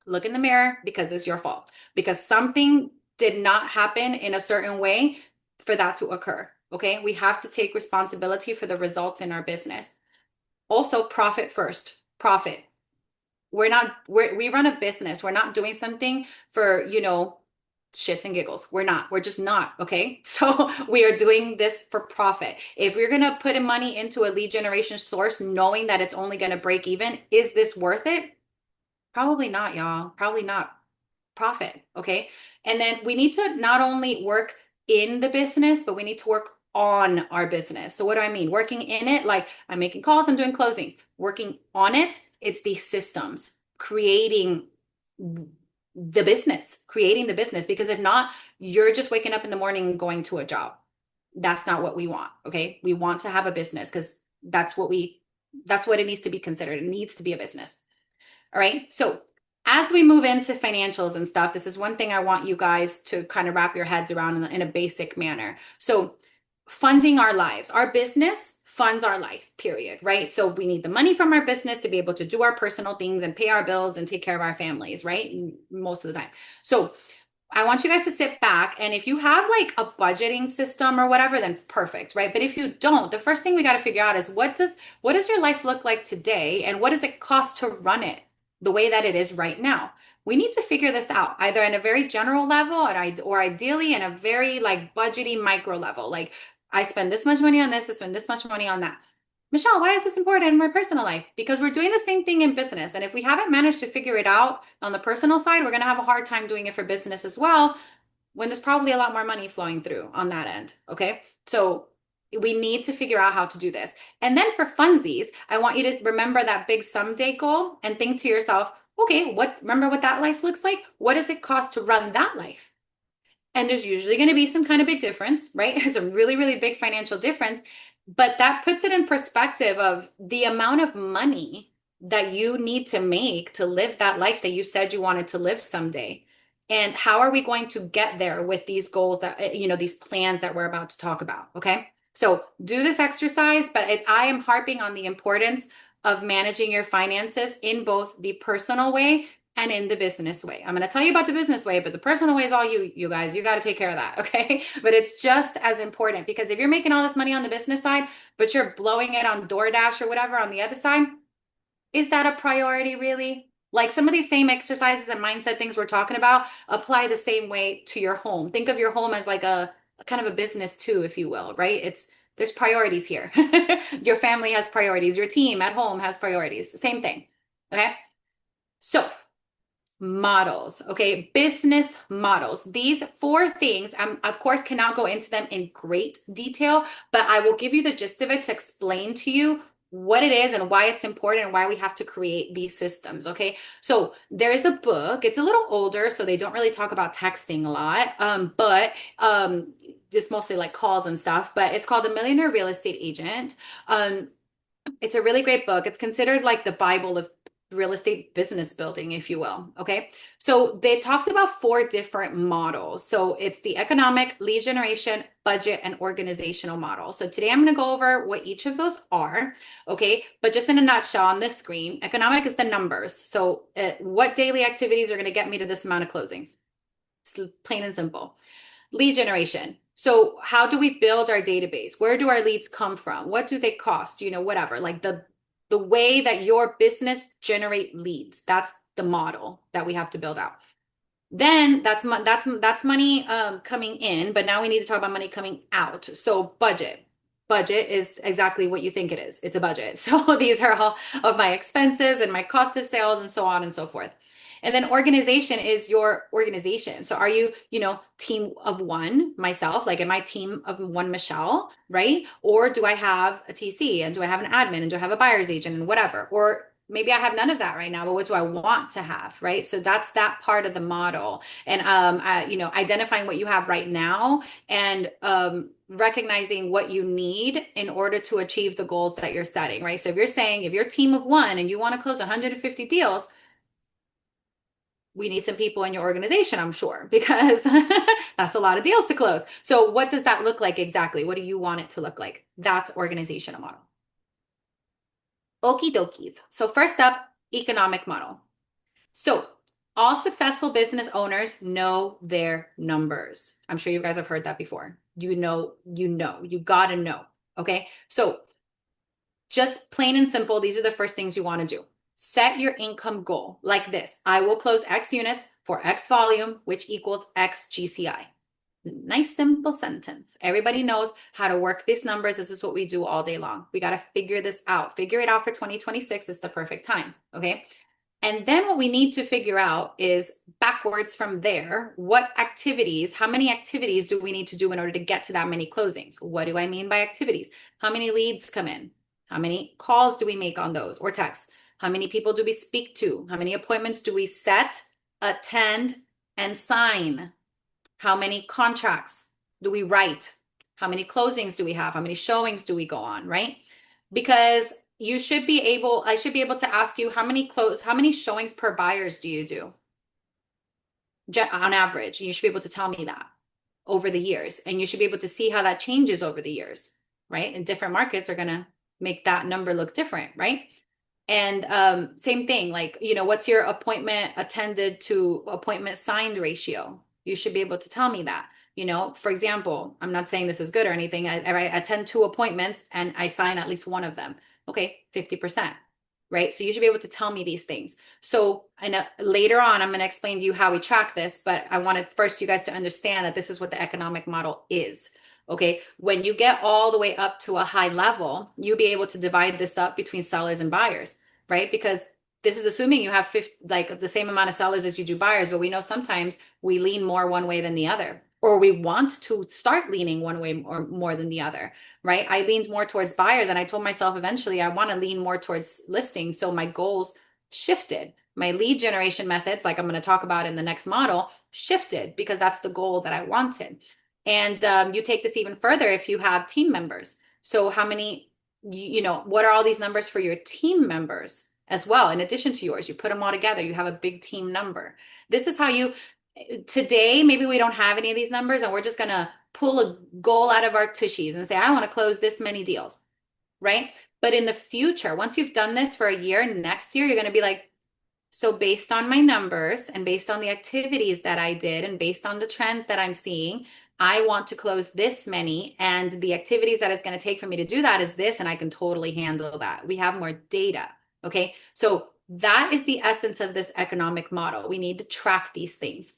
Look in the mirror because it's your fault. Because something did not happen in a certain way for that to occur. Okay. We have to take responsibility for the results in our business. Also, profit first. Profit. We run a business. We're not doing something for, shits and giggles. We're just not. Okay. So we are doing this for profit. If we're going to put in money into a lead generation source, knowing that it's only going to break even, is this worth it? Probably not, y'all. Probably not. Profit. Okay. And then we need to not only work in the business, but we need to work on our business. So what do I mean? Working in it, like I'm making calls, I'm doing closings. Working on it, it's these systems, creating the business. Because if not, you're just waking up in the morning and going to a job. That's not what we want. Okay. We want to have a business because that's what it needs to be considered. It needs to be a business. All right. So as we move into financials and stuff, this is one thing I want you guys to kind of wrap your heads around in a basic manner. So funding our lives, our business funds our life, period. Right. So we need the money from our business to be able to do our personal things and pay our bills and take care of our families, right? Most of the time. So I want you guys to sit back, and if you have like a budgeting system or whatever, then perfect, right? But if you don't, the first thing we got to figure out is what does your life look like today, and what does it cost to run it the way that it is right now? We need to figure this out either in a very general level or ideally in a very like budgety micro level. Like I spend this much money on this, I spend this much money on that. Michelle, why is this important in my personal life? Because we're doing the same thing in business. And if we haven't managed to figure it out on the personal side, we're going to have a hard time doing it for business as well, when there's probably a lot more money flowing through on that end. Okay. So we need to figure out how to do this. And then for funsies, I want you to remember that big someday goal and think to yourself, okay, remember what that life looks like? What does it cost to run that life? And there's usually going to be some kind of big difference, right? It's a really, really big financial difference. But that puts it in perspective of the amount of money that you need to make to live that life that you said you wanted to live someday. And how are we going to get there with these goals that, these plans that we're about to talk about? Okay. So do this exercise, but I am harping on the importance of managing your finances in both the personal way and in the business way. I'm going to tell you about the business way, but the personal way is all you guys. You got to take care of that, okay? But it's just as important, because if you're making all this money on the business side, but you're blowing it on DoorDash or whatever on the other side, is that a priority really? Like some of these same exercises and mindset things we're talking about apply the same way to your home. Think of your home as like a kind of a business too, if you will, right? There's priorities here. Your family has priorities. Your team at home has priorities. Same thing. Okay. So models, okay, business models. These four things, of course, cannot go into them in great detail, but I will give you the gist of it to explain to you what it is and why it's important and why we have to create these systems, okay? So there is a book, it's a little older, so they don't really talk about texting a lot, but it's mostly like calls and stuff, but it's called The Millionaire Real Estate Agent. It's a really great book. It's considered like the Bible of real estate business building, if you will. Okay. So it talks about four different models. So it's the economic, lead generation, budget, and organizational model. So today I'm going to go over what each of those are. Okay. But just in a nutshell on this screen, economic is the numbers. So what daily activities are going to get me to this amount of closings? It's plain and simple. Lead generation. So how do we build our database? Where do our leads come from? What do they cost? Whatever, like the way that your business generate leads. That's the model that we have to build out. Then that's money coming in, but now we need to talk about money coming out. So budget. Budget is exactly what you think it is. It's a budget. So these are all of my expenses and my cost of sales and so on and so forth. And then organization is your organization. So are you, team of one, myself, like am I team of one Michelle, right? Or do I have a TC and do I have an admin and do I have a buyer's agent and whatever? Or maybe I have none of that right now, but what do I want to have, right? So that's that part of the model. And, identifying what you have right now and recognizing what you need in order to achieve the goals that you're setting, right? So if you're saying, if you're a team of one and you want to close 150 deals, we need some people in your organization, I'm sure, because that's a lot of deals to close. So what does that look like exactly? What do you want it to look like? That's organizational model. Okie dokies. So first up, economic model. So all successful business owners know their numbers. I'm sure you guys have heard that before. You gotta know. Okay. So just plain and simple, these are the first things you want to do. Set your income goal like this. I will close X units for X volume, which equals X GCI. Nice, simple sentence. Everybody knows how to work these numbers. This is what we do all day long. We got to figure this out. Figure it out for 2026. It's the perfect time. Okay. And then what we need to figure out is backwards from there, how many activities do we need to do in order to get to that many closings? What do I mean by activities? How many leads come in? How many calls do we make on those or texts? How many people do we speak to? How many appointments do we set, attend, and sign? How many contracts do we write? How many closings do we have? How many showings do we go on, right? because I should be able to ask you how many showings per buyers do you do on average? You should be able to tell me that over the years. And you should be able to see how that changes over the years, right? And different markets are going to make that number look different, right? And same thing, like, what's your appointment attended to appointment signed ratio? You should be able to tell me that. For example, I'm not saying this is good or anything. I attend two appointments and I sign at least one of them. Okay, 50%, right? So you should be able to tell me these things. So I know later on, I'm going to explain to you how we track this, but I wanted first you guys to understand that this is what the economic model is. Okay, when you get all the way up to a high level, you'll be able to divide this up between sellers and buyers, right? Because this is assuming you have 50, like the same amount of sellers as you do buyers, but we know sometimes we lean more one way than the other, or we want to start leaning one way or more than the other, right? I leaned more towards buyers and I told myself eventually I want to lean more towards listings. So my goals shifted. My lead generation methods, like I'm going to talk about in the next model, shifted because that's the goal that I wanted. And you take this even further if you have team members. So how many, what are all these numbers for your team members as well? In addition to yours, you put them all together, you have a big team number. This is how today, maybe we don't have any of these numbers and we're just going to pull a goal out of our tushies and say, I want to close this many deals, right? But in the future, once you've done this for a year, next year, you're going to be like, so based on my numbers and based on the activities that I did and based on the trends that I'm seeing, I want to close this many. And the activities that it's going to take for me to do that is this, and I can totally handle that. We have more data. Okay. So that is the essence of this economic model. We need to track these things.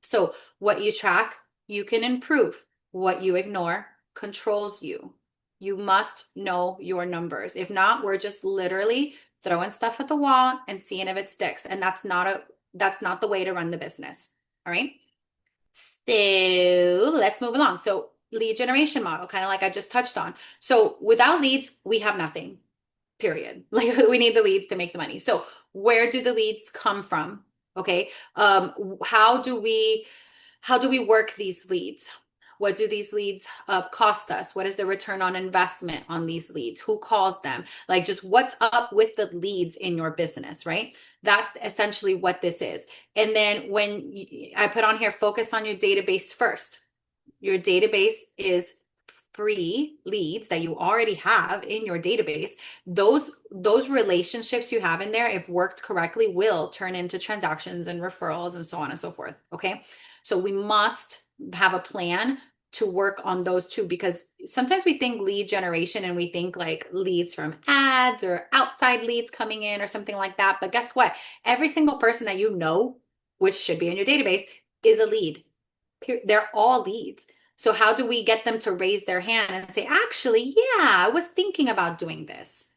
So what you track, you can improve. What you ignore controls you. You must know your numbers. If not, we're just literally throwing stuff at the wall and seeing if it sticks. And that's not the way to run the business. All right. So let's move along. So lead generation model, kind of like I just touched on. So without leads, we have nothing, period. Like we need the leads to make the money. So where do the leads come from? Okay. How do we work these leads? What do these leads cost us? What is the return on investment on these leads? Who calls them? Like just what's up with the leads in your business, right? That's essentially what this is. And then I put on here, focus on your database first. Your database is free leads that you already have in your database. Those relationships you have in there, if worked correctly, will turn into transactions and referrals and so on and so forth. Okay. So we must have a plan to work on those two, because sometimes we think lead generation and we think like leads from ads or outside leads coming in or something like that. But guess what? Every single person that you know, which should be in your database, is a lead. They're all leads. So how do we get them to raise their hand and say, actually, yeah, I was thinking about doing this?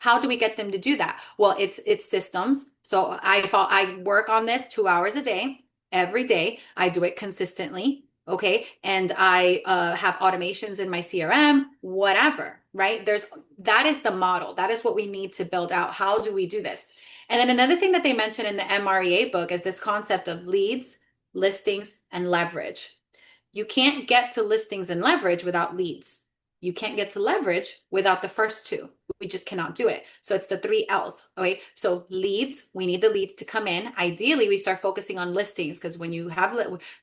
How do we get them to do that? Well, it's systems. So I work on this 2 hours a day, every day. I do it consistently. Okay. And I have automations in my CRM, whatever, right? That is the model. That is what we need to build out. How do we do this? And then another thing that they mentioned in the MREA book is this concept of leads, listings, and leverage. You can't get to listings and leverage without leads. You can't get to leverage without the first two. We just cannot do it. So it's the 3 L's. Okay. So leads, we need the leads to come in. Ideally, we start focusing on listings, because when you have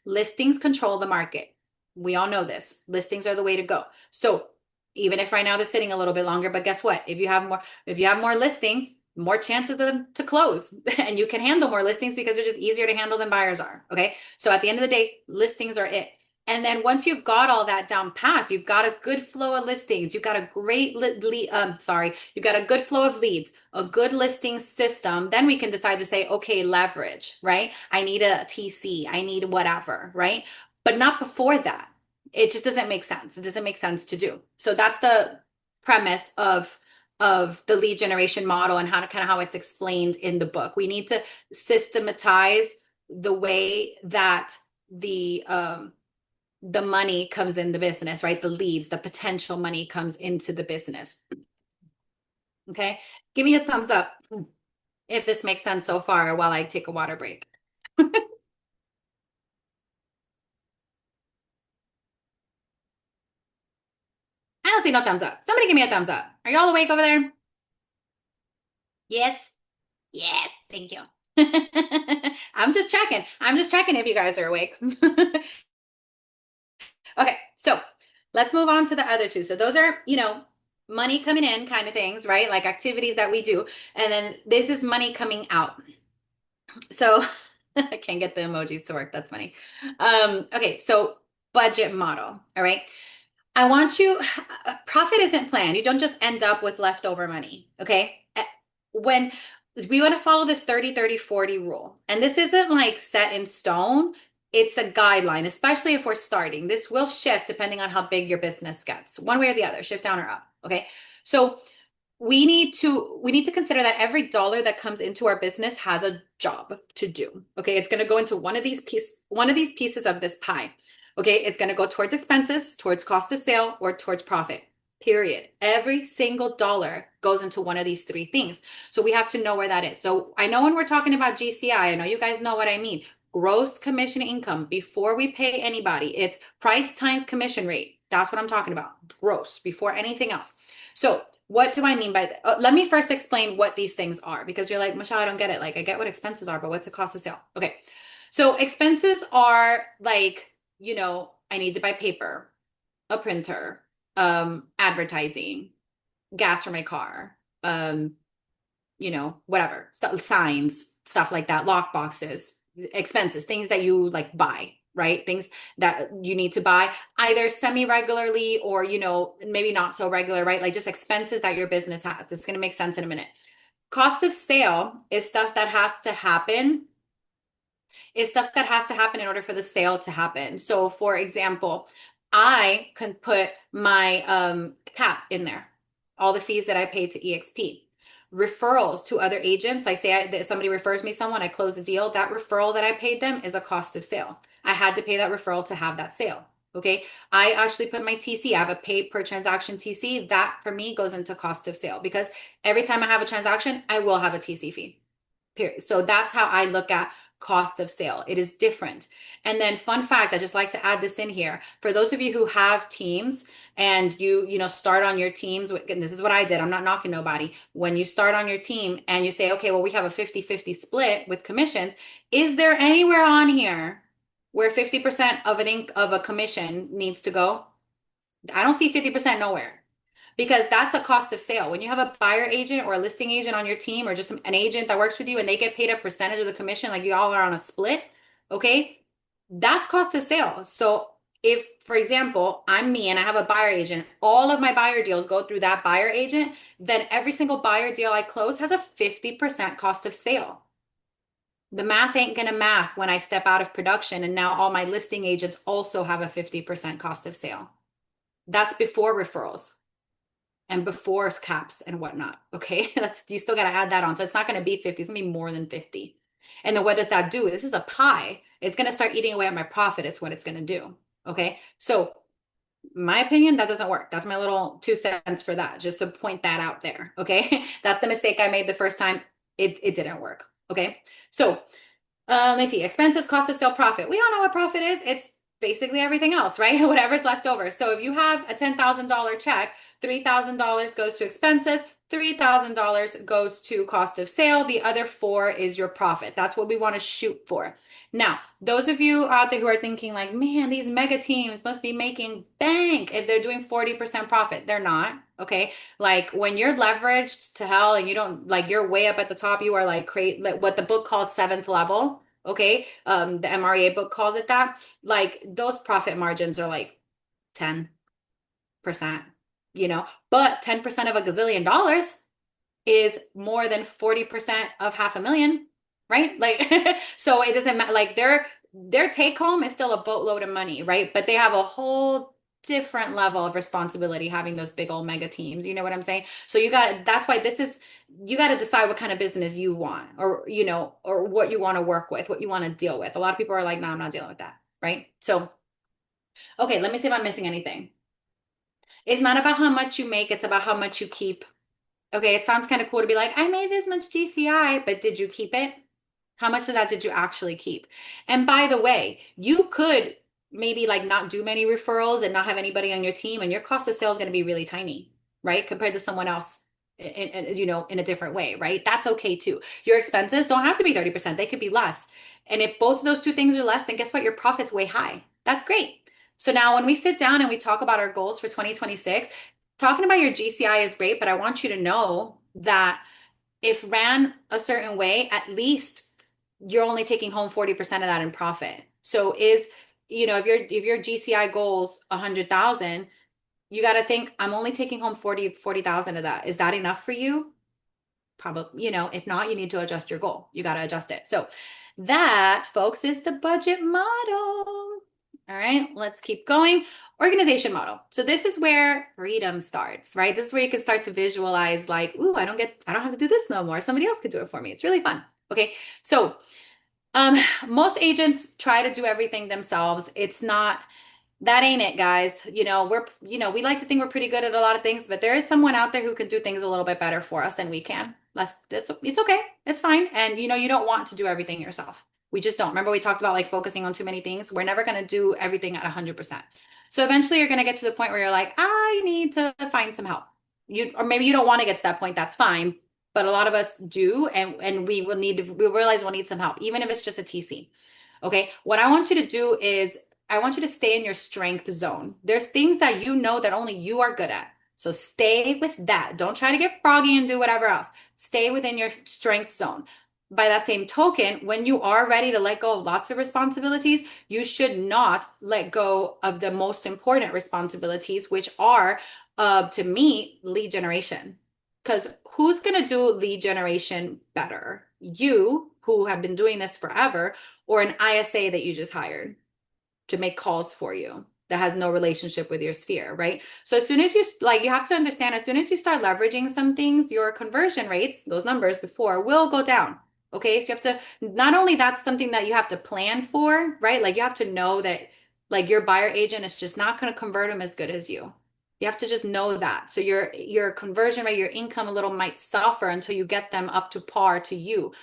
listings control the market. We all know this. Listings are the way to go. So even if right now they're sitting a little bit longer, but guess what? If you have more listings, more chances of them to close, and you can handle more listings because they're just easier to handle than buyers are. Okay. So at the end of the day, listings are it. And then once you've got all that down pat, you've got a good flow of listings. You've got a great you've got a good flow of leads, a good listing system. Then we can decide to say, okay, leverage, right? I need a TC, I need whatever, right? But not before that. It just doesn't make sense. It doesn't make sense to do. So that's the premise of the lead generation model and how it's explained in the book. We need to systematize the way that the money comes in the business, right? The leads, the potential money comes into the business. Okay. Give me a thumbs up if this makes sense so far while I take a water break. I don't see no thumbs up. Somebody give me a thumbs up. Are y'all awake over there? Yes. Yes. Thank you. I'm just checking. I'm just checking if you guys are awake. Okay, so let's move on to the other two. So those are, money coming in kind of things, right? Like activities that we do. And then this is money coming out. So I can't get the emojis to work. That's funny. Okay, so budget model. All right. I want you, profit isn't planned. You don't just end up with leftover money. Okay. When we want to follow this 30-30-40 rule, and this isn't like set in stone, it's a guideline, especially if we're starting. This will shift depending on how big your business gets, one way or the other, shift down or up. Okay. So we need to consider that every dollar that comes into our business has a job to do. Okay, it's going to go into one of these pieces of this pie. Okay, it's going to go towards expenses, towards cost of sale, or towards profit. Period. Every single dollar goes into one of these three things. So we have to know where that is. So I know when we're talking about GCI, I know you guys know what I mean. Gross commission income before we pay anybody. It's price times commission rate. That's what I'm talking about. Gross before anything else. So what do I mean by that? Let me first explain what these things are because you're like, Michelle, I don't get it. Like, I get what expenses are, but what's the cost of sale? Okay. So expenses are like, I need to buy paper, a printer, advertising, gas for my car, whatever, stuff, signs, stuff like that, lock boxes, expenses, things that you like buy, right? Things that you need to buy either semi-regularly or, maybe not so regular, right? Like just expenses that your business has. This is going to make sense in a minute. Cost of sale is stuff that has to happen in order for the sale to happen. So for example, I can put my cap in there, all the fees that I paid to EXP. Referrals to other agents. I say that somebody refers me someone, I close a deal. That referral that I paid them is a cost of sale. I had to pay that referral to have that sale. Okay. I actually put my TC. I have a pay per transaction TC. That for me goes into cost of sale because every time I have a transaction, I will have a TC fee. Period. So that's how I look at cost of sale. It is different. And then fun fact, I just like to add this in here. For those of you who have teams and you start on your teams, and this is what I did. I'm not knocking nobody. When you start on your team and you say, okay, well, we have a 50-50 split with commissions. Is there anywhere on here where 50% of a commission needs to go? I don't see 50% nowhere because that's a cost of sale. When you have a buyer agent or a listing agent on your team or just an agent that works with you and they get paid a percentage of the commission, like you all are on a split, okay, that's cost of sale. So if, for example, I'm me and I have a buyer agent, all of my buyer deals go through that buyer agent, then every single buyer deal I close has a 50% cost of sale. The math ain't gonna math when I step out of production and now all my listing agents also have a 50% cost of sale. That's before referrals and before caps and whatnot. Okay. You still got to add that on. So it's not going to be 50. It's going to be more than 50. And then what does that do? This is a pie. It's going to start eating away at my profit. It's what it's going to do. Okay. So my opinion, that doesn't work. That's my little 2 cents for that, just to point that out there. Okay. That's the mistake I made the first time. It didn't work. Okay. So let me see. Expenses, cost of sale, profit. We all know what profit is. It's basically everything else, right? Whatever's left over. So if you have a $10,000 check, $3,000 goes to expenses, $3,000 goes to cost of sale. The other four is your profit. That's what we want to shoot for. Now, those of you out there who are thinking like, man, these mega teams must be making bank if they're doing 40% profit. They're not. Okay. Like when you're leveraged to hell and you don't like you're way up at the top, you are like create like what the book calls seventh level. Okay. The MREA book calls it that. Like those profit margins are like 10%, but 10% of a gazillion dollars is more than 40% of 500,000, right? Like, so it doesn't matter. Like their take home is still a boatload of money, right? But they have a whole different level of responsibility having those big old mega teams. You know what I'm saying? So that's why you got to decide what kind of business you want or, or what you want to work with, what you want to deal with. A lot of people are like, no, I'm not dealing with that. Right. So, okay, let me see if I'm missing anything. It's not about how much you make. It's about how much you keep. Okay, it sounds kind of cool to be like, I made this much GCI, but did you keep it? How much of that did you actually keep? And by the way, you could maybe like not do many referrals and not have anybody on your team, and your cost of sales is going to be really tiny, right? Compared to someone else in a different way, right? That's okay too. Your expenses don't have to be 30%. They could be less. And if both of those two things are less, then guess what? Your profit's way high. That's great. So now when we sit down and we talk about our goals for 2026, talking about your GCI is great, but I want you to know that if ran a certain way, at least you're only taking home 40% of that in profit. So if your GCI goals 100,000, you got to think I'm only taking home 40,000 of that. Is that enough for you? Probably, if not, you need to adjust your goal. You got to adjust it. So that, folks, is the budget model. All right, let's keep going. Organization model. So this is where freedom starts, right? This is where you can start to visualize like, ooh, I don't have to do this no more. Somebody else could do it for me. It's really fun. Okay. So um, most agents try to do everything themselves. It's not that ain't it, guys. We like to think we're pretty good at a lot of things, but there is someone out there who can do things a little bit better for us than we can. It's okay. It's fine. And you don't want to do everything yourself. We just don't. Remember we talked about like focusing on too many things. We're never going to do everything at 100%. So eventually you're going to get to the point where you're like, I need to find some help. Or maybe you don't want to get to that point. That's fine. But a lot of us do, and we realize we'll need some help, even if it's just a TC. Okay. What I want you to do is I want you to stay in your strength zone. There's things that you know that only you are good at. So stay with that. Don't try to get froggy and do whatever else. Stay within your strength zone. By that same token, when you are ready to let go of lots of responsibilities, you should not let go of the most important responsibilities, which are, to me, lead generation. Because who's going to do lead generation better? You, who have been doing this forever, or an ISA that you just hired to make calls for you that has no relationship with your sphere, right? So as soon as you have to understand, as soon as you start leveraging some things, your conversion rates, those numbers before, will go down. Okay. So you have to, not only that's something that you have to plan for, right? Like you have to know that like your buyer agent is just not going to convert them as good as you. You have to just know that. So your conversion rate, your income a little might suffer until you get them up to par to you.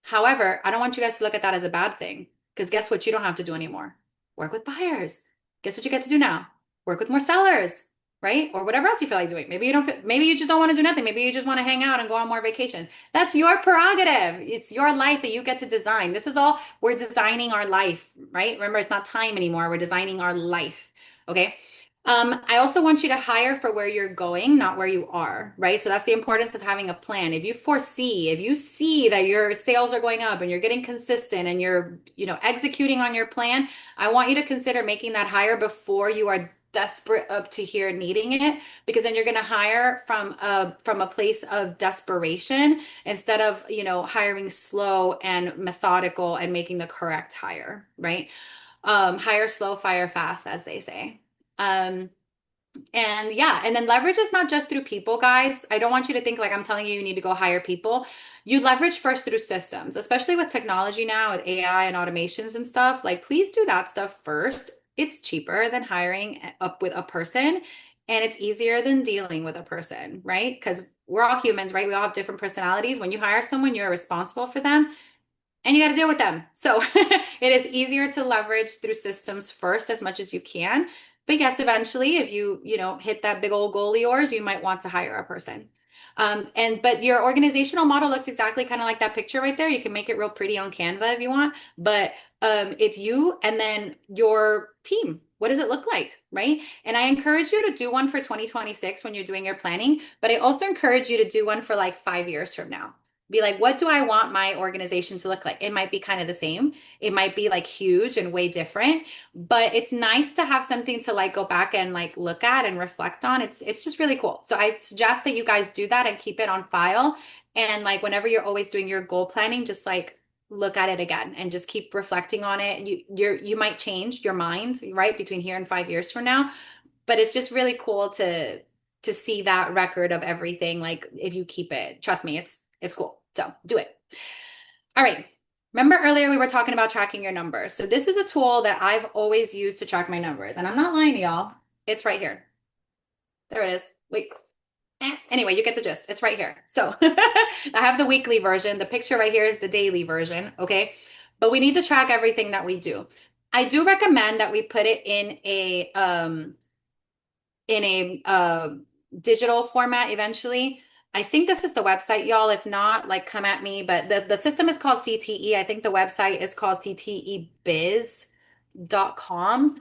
However, I don't want you guys to look at that as a bad thing because guess what? You don't have to do anymore. Work with buyers. Guess what you get to do now? Work with more sellers, right? Or whatever else you feel like doing. Maybe you just don't want to do nothing. Maybe you just want to hang out and go on more vacation. That's your prerogative. It's your life that you get to design. We're designing our life, right? Remember, it's not time anymore. We're designing our life. Okay. I also want you to hire for where you're going, not where you are, right? So that's the importance of having a plan. If you see that your sales are going up and you're getting consistent and you're, executing on your plan, I want you to consider making that hire before you are desperate up to here needing it, because then you're going to hire from a place of desperation instead of, hiring slow and methodical and making the correct hire, right? Hire slow, fire fast, as they say. Um, and yeah, and then leverage is not just through people, guys. I don't want you to think like I'm telling you need to go hire people. You leverage first through systems, especially with technology now, with AI and automations and stuff. Like, please do that stuff first. It's cheaper than hiring up with a person, and it's easier than dealing with a person, right? Because we're all humans, right? We all have different personalities. When you hire someone, you're responsible for them and you got to deal with them. So it is easier to leverage through systems first as much as you can. But yes, eventually, if you hit that big old goal of yours, you might want to hire a person. But your organizational model looks exactly kind of like that picture right there. You can make it real pretty on Canva if you want, but it's you and then your team. What does it look like, right? And I encourage you to do one for 2026 when you're doing your planning, but I also encourage you to do one for like 5 years from now. Be like, what do I want my organization to look like? It might be kind of the same. It might be like huge and way different, but it's nice to have something to like go back and like look at and reflect on. It's just really cool. So I suggest that you guys do that and keep it on file. And like whenever you're always doing your goal planning, just like look at it again and just keep reflecting on it. You might change your mind, right, between here and 5 years from now, but it's just really cool to see that record of everything. Like if you keep it, trust me, it's cool. So do it. All right. Remember earlier we were talking about tracking your numbers. So this is a tool that I've always used to track my numbers. And I'm not lying to y'all. It's right here. There it is. Wait. Anyway, you get the gist. It's right here. So I have the weekly version. The picture right here is the daily version. Okay. But we need to track everything that we do. I do recommend that we put it in a digital format eventually. I think this is the website, y'all. If not, like come at me. But the system is called CTE. I think the website is called CTEbiz.com.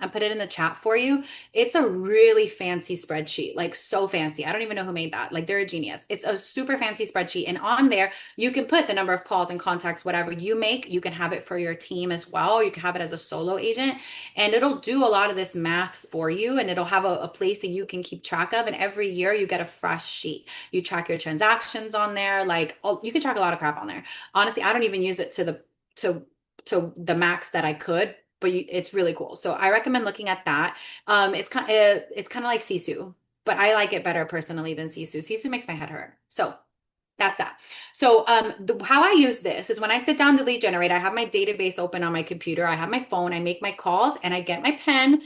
I put it in the chat for you. It's a really fancy spreadsheet, like so fancy. I don't even know who made that. Like they're a genius. It's a super fancy spreadsheet. And on there, you can put the number of calls and contacts, whatever you make. You can have it for your team as well. You can have it as a solo agent. And it'll do a lot of this math for you. And it'll have a place that you can keep track of. And every year you get a fresh sheet. You track your transactions on there. Like you can track a lot of crap on there. Honestly, I don't even use it to the max that I could, but it's really cool. So I recommend looking at that. It's kind of like Sisu, but I like it better personally than Sisu. Sisu makes my head hurt. So that's that. So how I use this is when I sit down to lead generate, I have my database open on my computer. I have my phone. I make my calls and I get my pen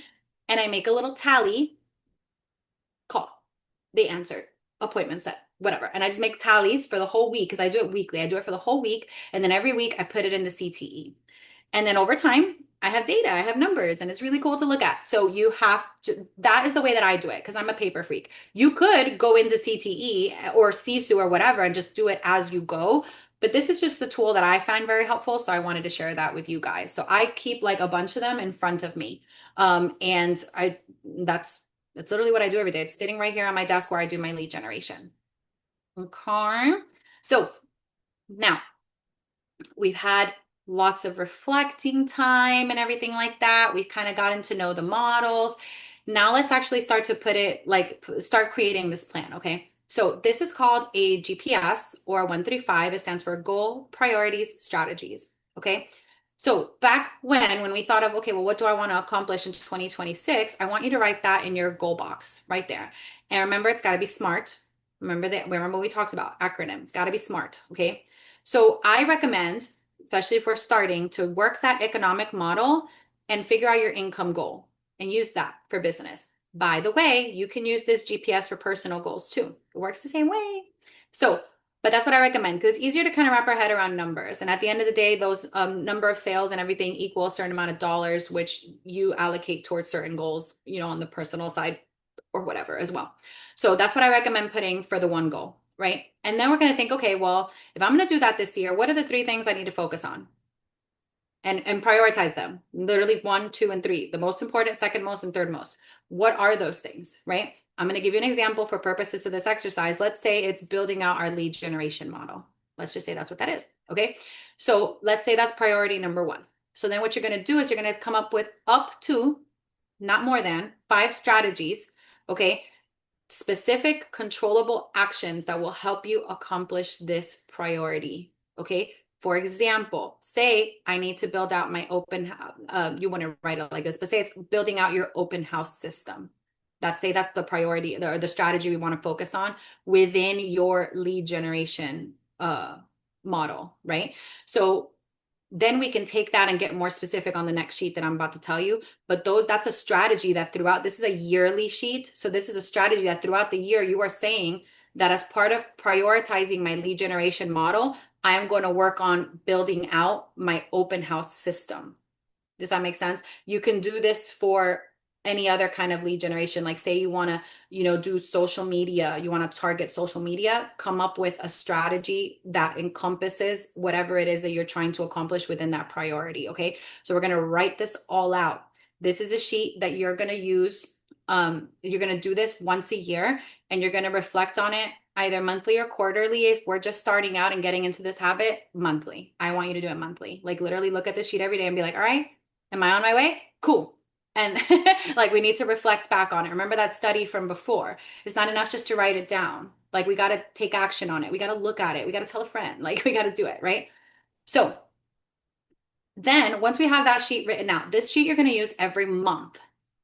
and I make a little tally. Call. They answered. Appointment set. Whatever. And I just make tallies for the whole week because I do it weekly. I do it for the whole week. And then every week I put it in the CTE. And then over time, I have data, I have numbers, and it's really cool to look at. So you have to, that is the way that I do it because I'm a paper freak. You could go into CTE or CSU or whatever and just do it as you go. But this is just the tool that I find very helpful. So I wanted to share that with you guys. So I keep like a bunch of them in front of me. And that's literally what I do every day. It's sitting right here on my desk where I do my lead generation. Okay. So now we've had lots of reflecting time and everything like that. We've kind of gotten to know the models. Now let's actually start to put it like start creating this plan, okay? So this is called a GPS or 135. It stands for goal, priorities, strategies, okay? So back when we thought of, okay, well, what do I want to accomplish in 2026? I want you to write that in your goal box right there. And remember, it's got to be SMART. Remember what we talked about, acronym. It's got to be SMART, okay? So I recommend, especially if we're starting, to work that economic model and figure out your income goal and use that for business. By the way, you can use this GPS for personal goals too. It works the same way. So, but that's what I recommend because it's easier to kind of wrap our head around numbers. And at the end of the day, those number of sales and everything equal a certain amount of dollars, which you allocate towards certain goals, on the personal side or whatever as well. So that's what I recommend putting for the one goal, right? And then we're going to think, okay, well, if I'm going to do that this year, what are the three things I need to focus on? And prioritize them. Literally one, two, and three. The most important, second most, and third most. What are those things, right? I'm going to give you an example for purposes of this exercise. Let's say it's building out our lead generation model. Let's just say that's what that is. Okay. So let's say that's priority number one. So then what you're going to do is you're going to come up with up to, not more than, 5 strategies. Okay. Specific controllable actions that will help you accomplish this priority. Okay. For example, say I need to build out my you want to write it like this, but say it's building out your open house system. That's the priority or the strategy we want to focus on within your lead generation model, right? So then we can take that and get more specific on the next sheet that I'm about to tell you. But that's a strategy that throughout, this is a yearly sheet. So this is a strategy that throughout the year, you are saying that as part of prioritizing my lead generation model, I am going to work on building out my open house system. Does that make sense? You can do this for any other kind of lead generation. Like say you want to, do social media, you want to target social media, come up with a strategy that encompasses whatever it is that you're trying to accomplish within that priority. Okay. So we're going to write this all out. This is a sheet that you're going to use. You're going to do this once a year and you're going to reflect on it either monthly or quarterly. If we're just starting out and getting into this habit, monthly. I want you to do it monthly. Like literally look at the sheet every day and be like, all right, am I on my way? Cool. And like we need to reflect back on it. Remember that study from before. It's not enough just to write it down. Like we got to take action on it. We got to look at it. We got to tell a friend. Like we got to do it, right? So then once we have that sheet written out, this sheet you're going to use every month.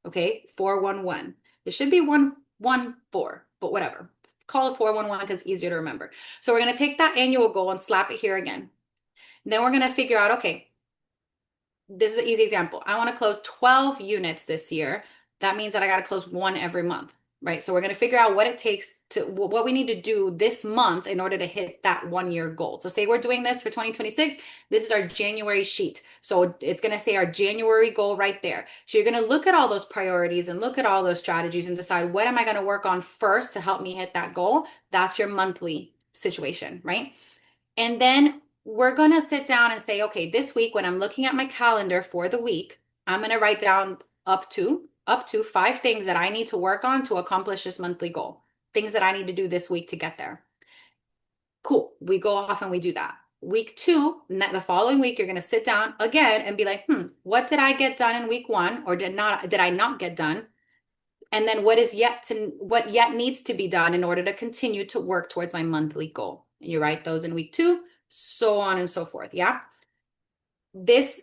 Okay, 411. It should be 114, but whatever. Call it 411 because it's easier to remember. So we're going to take that annual goal and slap it here again. And then we're going to figure out, okay, this is an easy example. I want to close 12 units this year. That means that I got to close one every month, right? So we're going to figure out what it takes to what we need to do this month in order to hit that 1 year goal. So say we're doing this for 2026, this is our January sheet. So it's going to say our January goal right there. So you're going to look at all those priorities and look at all those strategies and decide what am I going to work on first to help me hit that goal. That's your monthly situation, right? And then we're going to sit down and say, okay, this week when I'm looking at my calendar for the week, I'm going to write down up to 5 things that I need to work on to accomplish this monthly goal. Things that I need to do this week to get there. Cool. We go off and we do that. Week 2, the following week, you're going to sit down again and be like, what did I get done in week 1 or did I not get done? And then what yet needs to be done in order to continue to work towards my monthly goal. And you write those in week 2, so on and so forth. Yeah. This,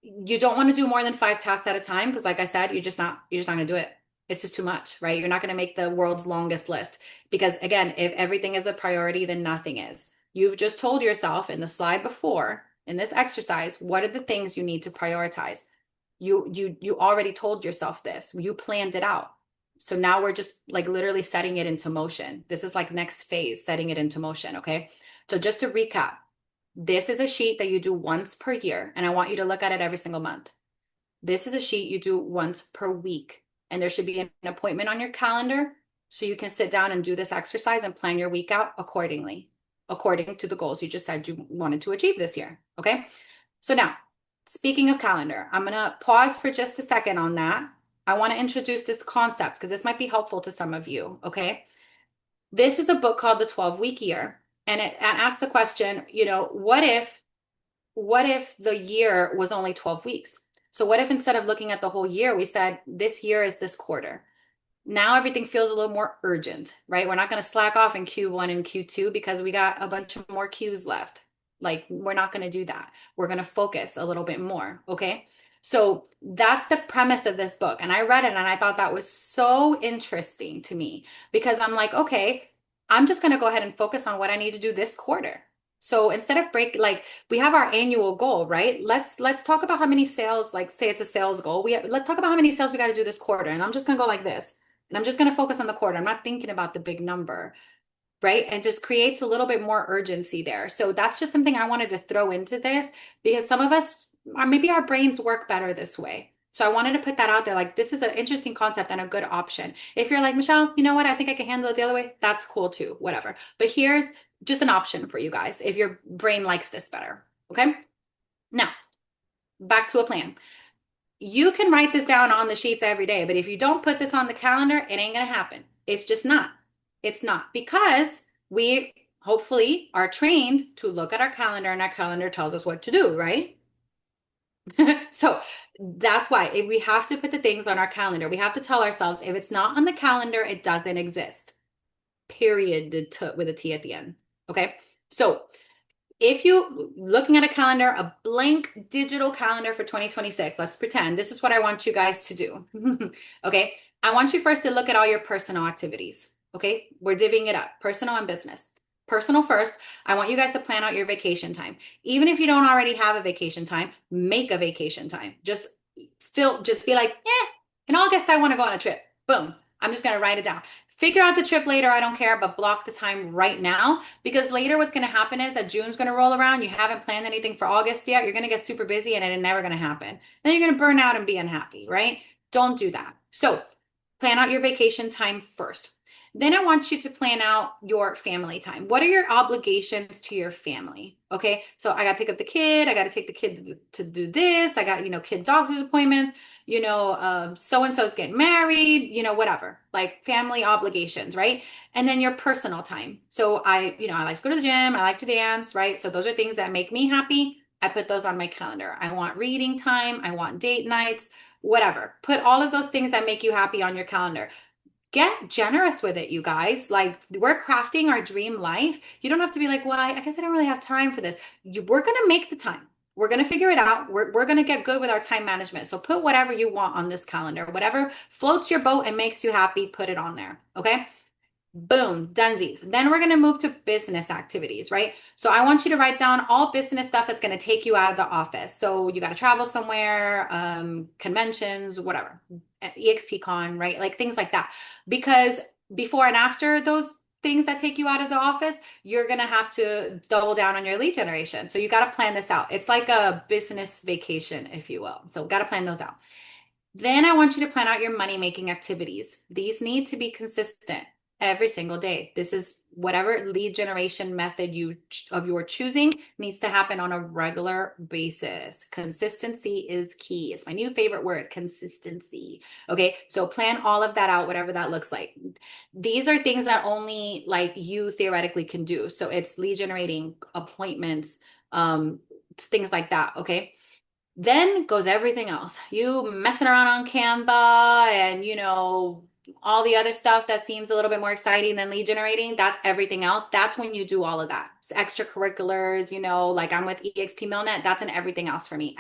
you don't want to do more than 5 tasks at a time because like I said, you're just not going to do it. It's just too much, right? You're not going to make the world's longest list because again, if everything is a priority, then nothing is. You've just told yourself in the slide before in this exercise, what are the things you need to prioritize? You already told yourself this. You planned it out. So now we're just like literally setting it into motion. This is like next phase, setting it into motion, okay? So just to recap, this is a sheet that you do once per year, and I want you to look at it every single month. This is a sheet you do once per week, and there should be an appointment on your calendar so you can sit down and do this exercise and plan your week out accordingly, according to the goals you just said you wanted to achieve this year, okay? So now, speaking of calendar, I'm going to pause for just a second on that. I want to introduce this concept because this might be helpful to some of you, okay? This is a book called The 12-Week Year, and it asks the question, what if the year was only 12 weeks? So what if instead of looking at the whole year, we said this year is this quarter? Now everything feels a little more urgent, right? We're not going to slack off in Q1 and Q2 because we got a bunch of more Qs left. Like, we're not going to do that. We're going to focus a little bit more, okay? So that's the premise of this book. And I read it and I thought that was so interesting to me because I'm like, okay, I'm just going to go ahead and focus on what I need to do this quarter. So instead of we have our annual goal, right? Let's talk about how many sales, like say it's a sales goal. Let's talk about how many sales we got to do this quarter. And I'm just going to go like this. And I'm just going to focus on the quarter. I'm not thinking about the big number, right? And just creates a little bit more urgency there. So that's just something I wanted to throw into this because some of us, or maybe our brains work better this way. So I wanted to put that out there. Like, this is an interesting concept and a good option. If you're like, Michelle, you know what? I think I can handle it the other way. That's cool too, whatever. But here's just an option for you guys if your brain likes this better. Okay. Now, back to a plan. You can write this down on the sheets every day, but if you don't put this on the calendar, it ain't going to happen. It's just not. It's not because we hopefully are trained to look at our calendar and our calendar tells us what to do, right? So that's why if we have to put the things on our calendar. We have to tell ourselves if it's not on the calendar, it doesn't exist. Period with a T at the end. Okay. So if you looking at a calendar, a blank digital calendar for 2026, let's pretend this is what I want you guys to do. Okay. I want you first to look at all your personal activities. Okay. We're divvying it up, personal and business. Personal first, I want you guys to plan out your vacation time. Even if you don't already have a vacation time, make a vacation time. Just be like, in August, I want to go on a trip. Boom. I'm just going to write it down. Figure out the trip later. I don't care, but block the time right now because later what's going to happen is that June's going to roll around. You haven't planned anything for August yet. You're going to get super busy and it's never going to happen. Then you're going to burn out and be unhappy, right? Don't do that. So plan out your vacation time first. Then I want you to plan out your family time. What are your obligations to your family? Okay. So I got to pick up the kid. I got to take the kid to do this. I got, kid doctor's appointments, so-and-so is getting married, whatever, like family obligations, right? And then your personal time. So I like to go to the gym. I like to dance, right? So those are things that make me happy. I put those on my calendar. I want reading time. I want date nights, whatever. Put all of those things that make you happy on your calendar. Get generous with it, you guys. Like, we're crafting our dream life. You don't have to be like, well, I guess I don't really have time for this. We're going to make the time. We're going to figure it out. We're going to get good with our time management. So put whatever you want on this calendar, whatever floats your boat and makes you happy, put it on there. Okay. Boom, dunsies. Then we're going to move to business activities, right? So I want you to write down all business stuff that's going to take you out of the office. So you got to travel somewhere, conventions, whatever, EXP Con, right? Like things like that. Because before and after those things that take you out of the office, you're going to have to double down on your lead generation. So you got to plan this out. It's like a business vacation, if you will. So got to plan those out. Then I want you to plan out your money making activities. These need to be consistent every single day. This is whatever lead generation method of your choosing needs to happen on a regular basis. Consistency is key. It's my new favorite word, consistency. Okay, so plan all of that out, whatever that looks like. These are things that only like you theoretically can do. So it's lead generating appointments, things like that. Okay. Then goes everything else. You messing around on Canva and, all the other stuff that seems a little bit more exciting than lead generating. That's everything else. That's when you do all of that. It's extracurriculars, like I'm with EXP MailNet. That's an everything else for me.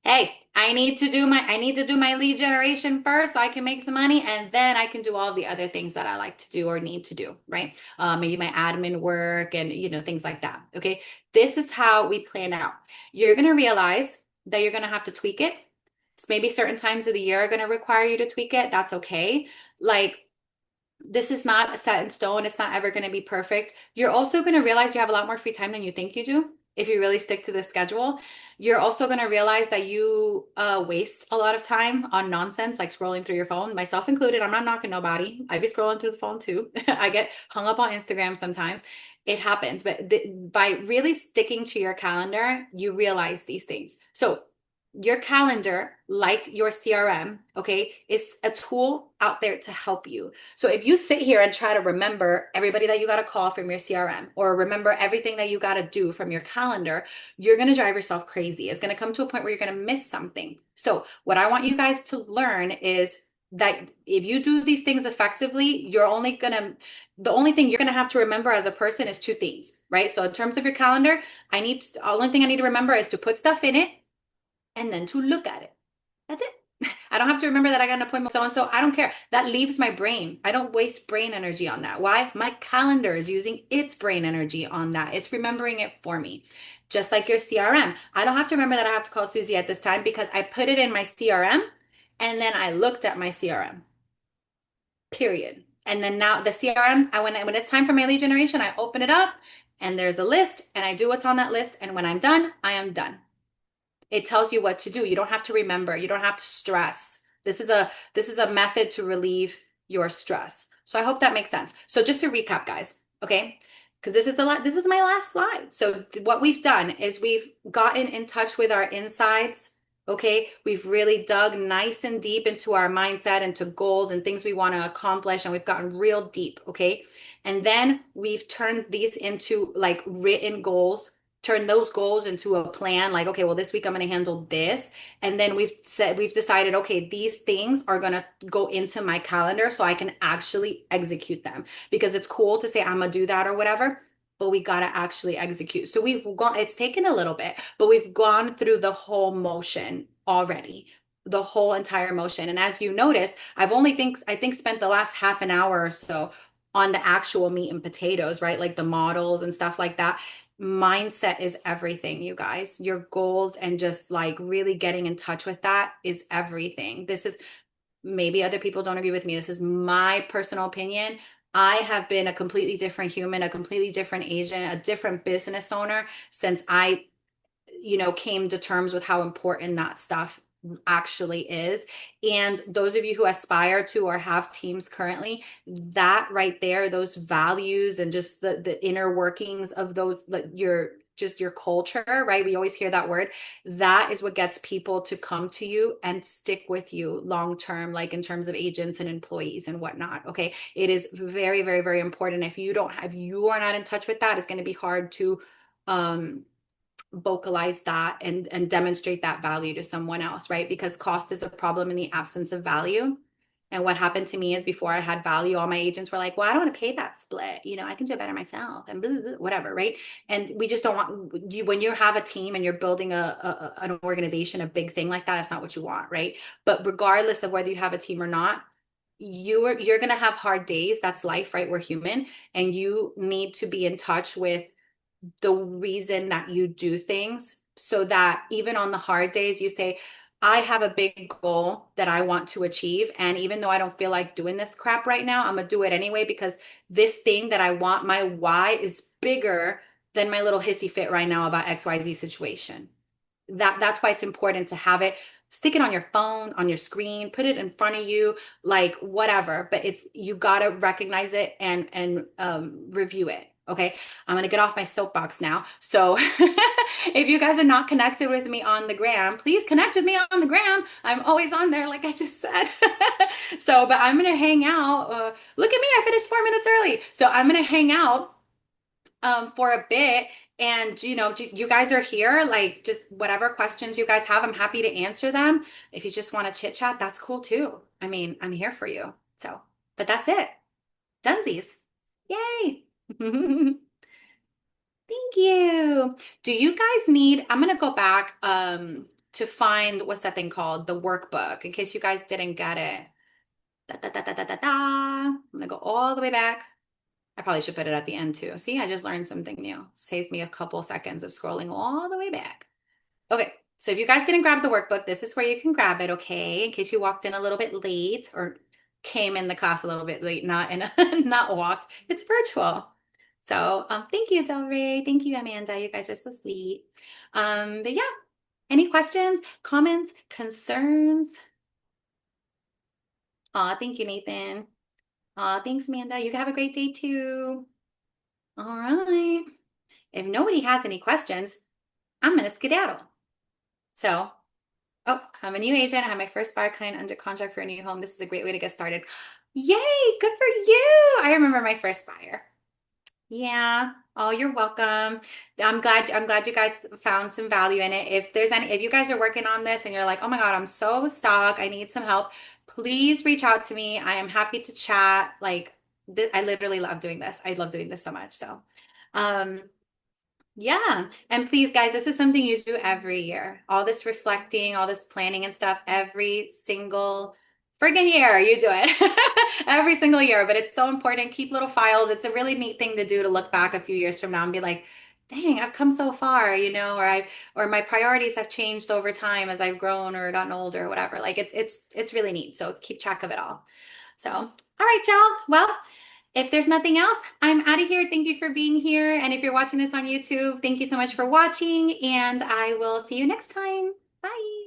Hey, I need to do my lead generation first so I can make some money, and then I can do all the other things that I like to do or need to do, right? Maybe my admin work and things like that. Okay. This is how we plan out. You're gonna realize that you're gonna have to tweak it. It's maybe certain times of the year are gonna require you to tweak it. That's okay. Like this is not set in stone. It's not ever going to be perfect. You're also going to realize you have a lot more free time than you think you do if you really stick to the schedule. You're also going to realize that you waste a lot of time on nonsense like scrolling through your phone, myself included. I'm not knocking nobody. I be scrolling through the phone too. I get hung up on Instagram sometimes. It happens, but by really sticking to your calendar, you realize these things. So your calendar, like your CRM, okay, is a tool out there to help you. So if you sit here and try to remember everybody that you got to call from your CRM or remember everything that you got to do from your calendar, you're going to drive yourself crazy. It's going to come to a point where you're going to miss something. So what I want you guys to learn is that if you do these things effectively, the only thing you're going to have to remember as a person is two things, right? So in terms of your calendar, the only thing I need to remember is to put stuff in it and then to look at it. That's it. I don't have to remember that I got an appointment with so and so. I don't care. That leaves my brain. I don't waste brain energy on that. Why? My calendar is using its brain energy on that. It's remembering it for me. Just like your CRM. I don't have to remember that I have to call Susie at this time because I put it in my CRM and then I looked at my CRM. Period. And then now the CRM, when it's time for my lead generation, I open it up and there's a list and I do what's on that list. And when I'm done, I am done. It tells you what to do. You don't have to remember. You don't have to stress. This is a method to relieve your stress. So I hope that makes sense. So just to recap, guys, okay? Because this is my last slide. So what we've done is we've gotten in touch with our insides. Okay, we've really dug nice and deep into our mindset, into goals and things we want to accomplish, and we've gotten real deep. Okay, and then we've turned these into like written goals, turn those goals into a plan like, okay, well, this week I'm going to handle this. And then we've decided, okay, these things are going to go into my calendar so I can actually execute them because it's cool to say I'm going to do that or whatever, but we got to actually execute. So it's taken a little bit, but we've gone through the whole motion already, the whole entire motion. And as you notice, I think spent the last half an hour or so on the actual meat and potatoes, right? Like the models and stuff like that. Mindset is everything, you guys. Your goals and just like really getting in touch with that is everything. This is maybe other people don't agree with me. This is my personal opinion. I have been a completely different human, a completely different agent, a different business owner since I came to terms with how important that stuff actually is. And those of you who aspire to or have teams currently, that right there, those values and just the inner workings of those, your culture, right? We always hear that word. That is what gets people to come to you and stick with you long term, like in terms of agents and employees and whatnot. Okay. It is very, very, very important. If you are not in touch with that, it's going to be hard to vocalize that and demonstrate that value to someone else, right? Because cost is a problem in the absence of value. And what happened to me is before I had value, all my agents were like, well, I don't want to pay that split. I can do it better myself and blah, blah, blah, whatever, right? And we just don't want you, when you have a team and you're building an organization, a big thing like that, that's not what you want, right? But regardless of whether you have a team or not, you're going to have hard days. That's life, right? We're human. And you need to be in touch with the reason that you do things so that even on the hard days you say, I have a big goal that I want to achieve. And even though I don't feel like doing this crap right now, I'm gonna do it anyway because this thing that I want, my why is bigger than my little hissy fit right now about XYZ situation. That's why it's important to have it. Stick it on your phone, on your screen, put it in front of you, like whatever. But it's you gotta recognize it and review it. Okay, I'm gonna get off my soapbox now. So if you guys are not connected with me on the gram, please connect with me on the gram. I'm always on there, like I just said. So, but I'm gonna hang out. Look at me, I finished 4 minutes early. So I'm gonna hang out for a bit. And you guys are here, like just whatever questions you guys have, I'm happy to answer them. If you just want to chit chat, that's cool too. I mean, I'm here for you. So, but that's it. Dunsies. Yay. Thank you. Do you guys need, I'm gonna go back to find what's that thing called? The workbook, in case you guys didn't get it. Da, da, da, da, da, da, da. I'm gonna go all the way back. I probably should put it at the end too. See, I just learned something new. Saves me a couple seconds of scrolling all the way back. Okay, so if you guys didn't grab the workbook, this is where you can grab it, okay? In case you walked in a little bit late or came in the class a little bit late, not in a, not walked. It's virtual. So thank you, Del Rey. Thank you, Amanda. You guys are so sweet. But yeah, any questions, comments, concerns? Aw, thank you, Nathan. Aw, thanks, Amanda. You have a great day too. All right. If nobody has any questions, I'm going to skedaddle. So, oh, I'm a new agent. I have my first bar client under contract for a new home. This is a great way to get started. Yay, good for you. I remember my first buyer. Yeah. Oh, you're welcome. I'm glad you guys found some value in it. If you guys are working on this and you're like, "Oh my God, I'm so stuck. I need some help." Please reach out to me. I am happy to chat. Like I literally love doing this. I love doing this so much. So, um yeah. And please, guys, this is something you do every year. All this reflecting, all this planning and stuff, every single friggin' year you do it. Every single year. But it's so important. Keep little files. It's a really neat thing to do to look back a few years from now and be like, dang, I've come so far, or my priorities have changed over time as I've grown or gotten older or whatever. Like it's really neat. So keep track of it all. So, all right, y'all. Well, if there's nothing else, I'm out of here. Thank you for being here. And if you're watching this on YouTube, thank you so much for watching. And I will see you next time. Bye.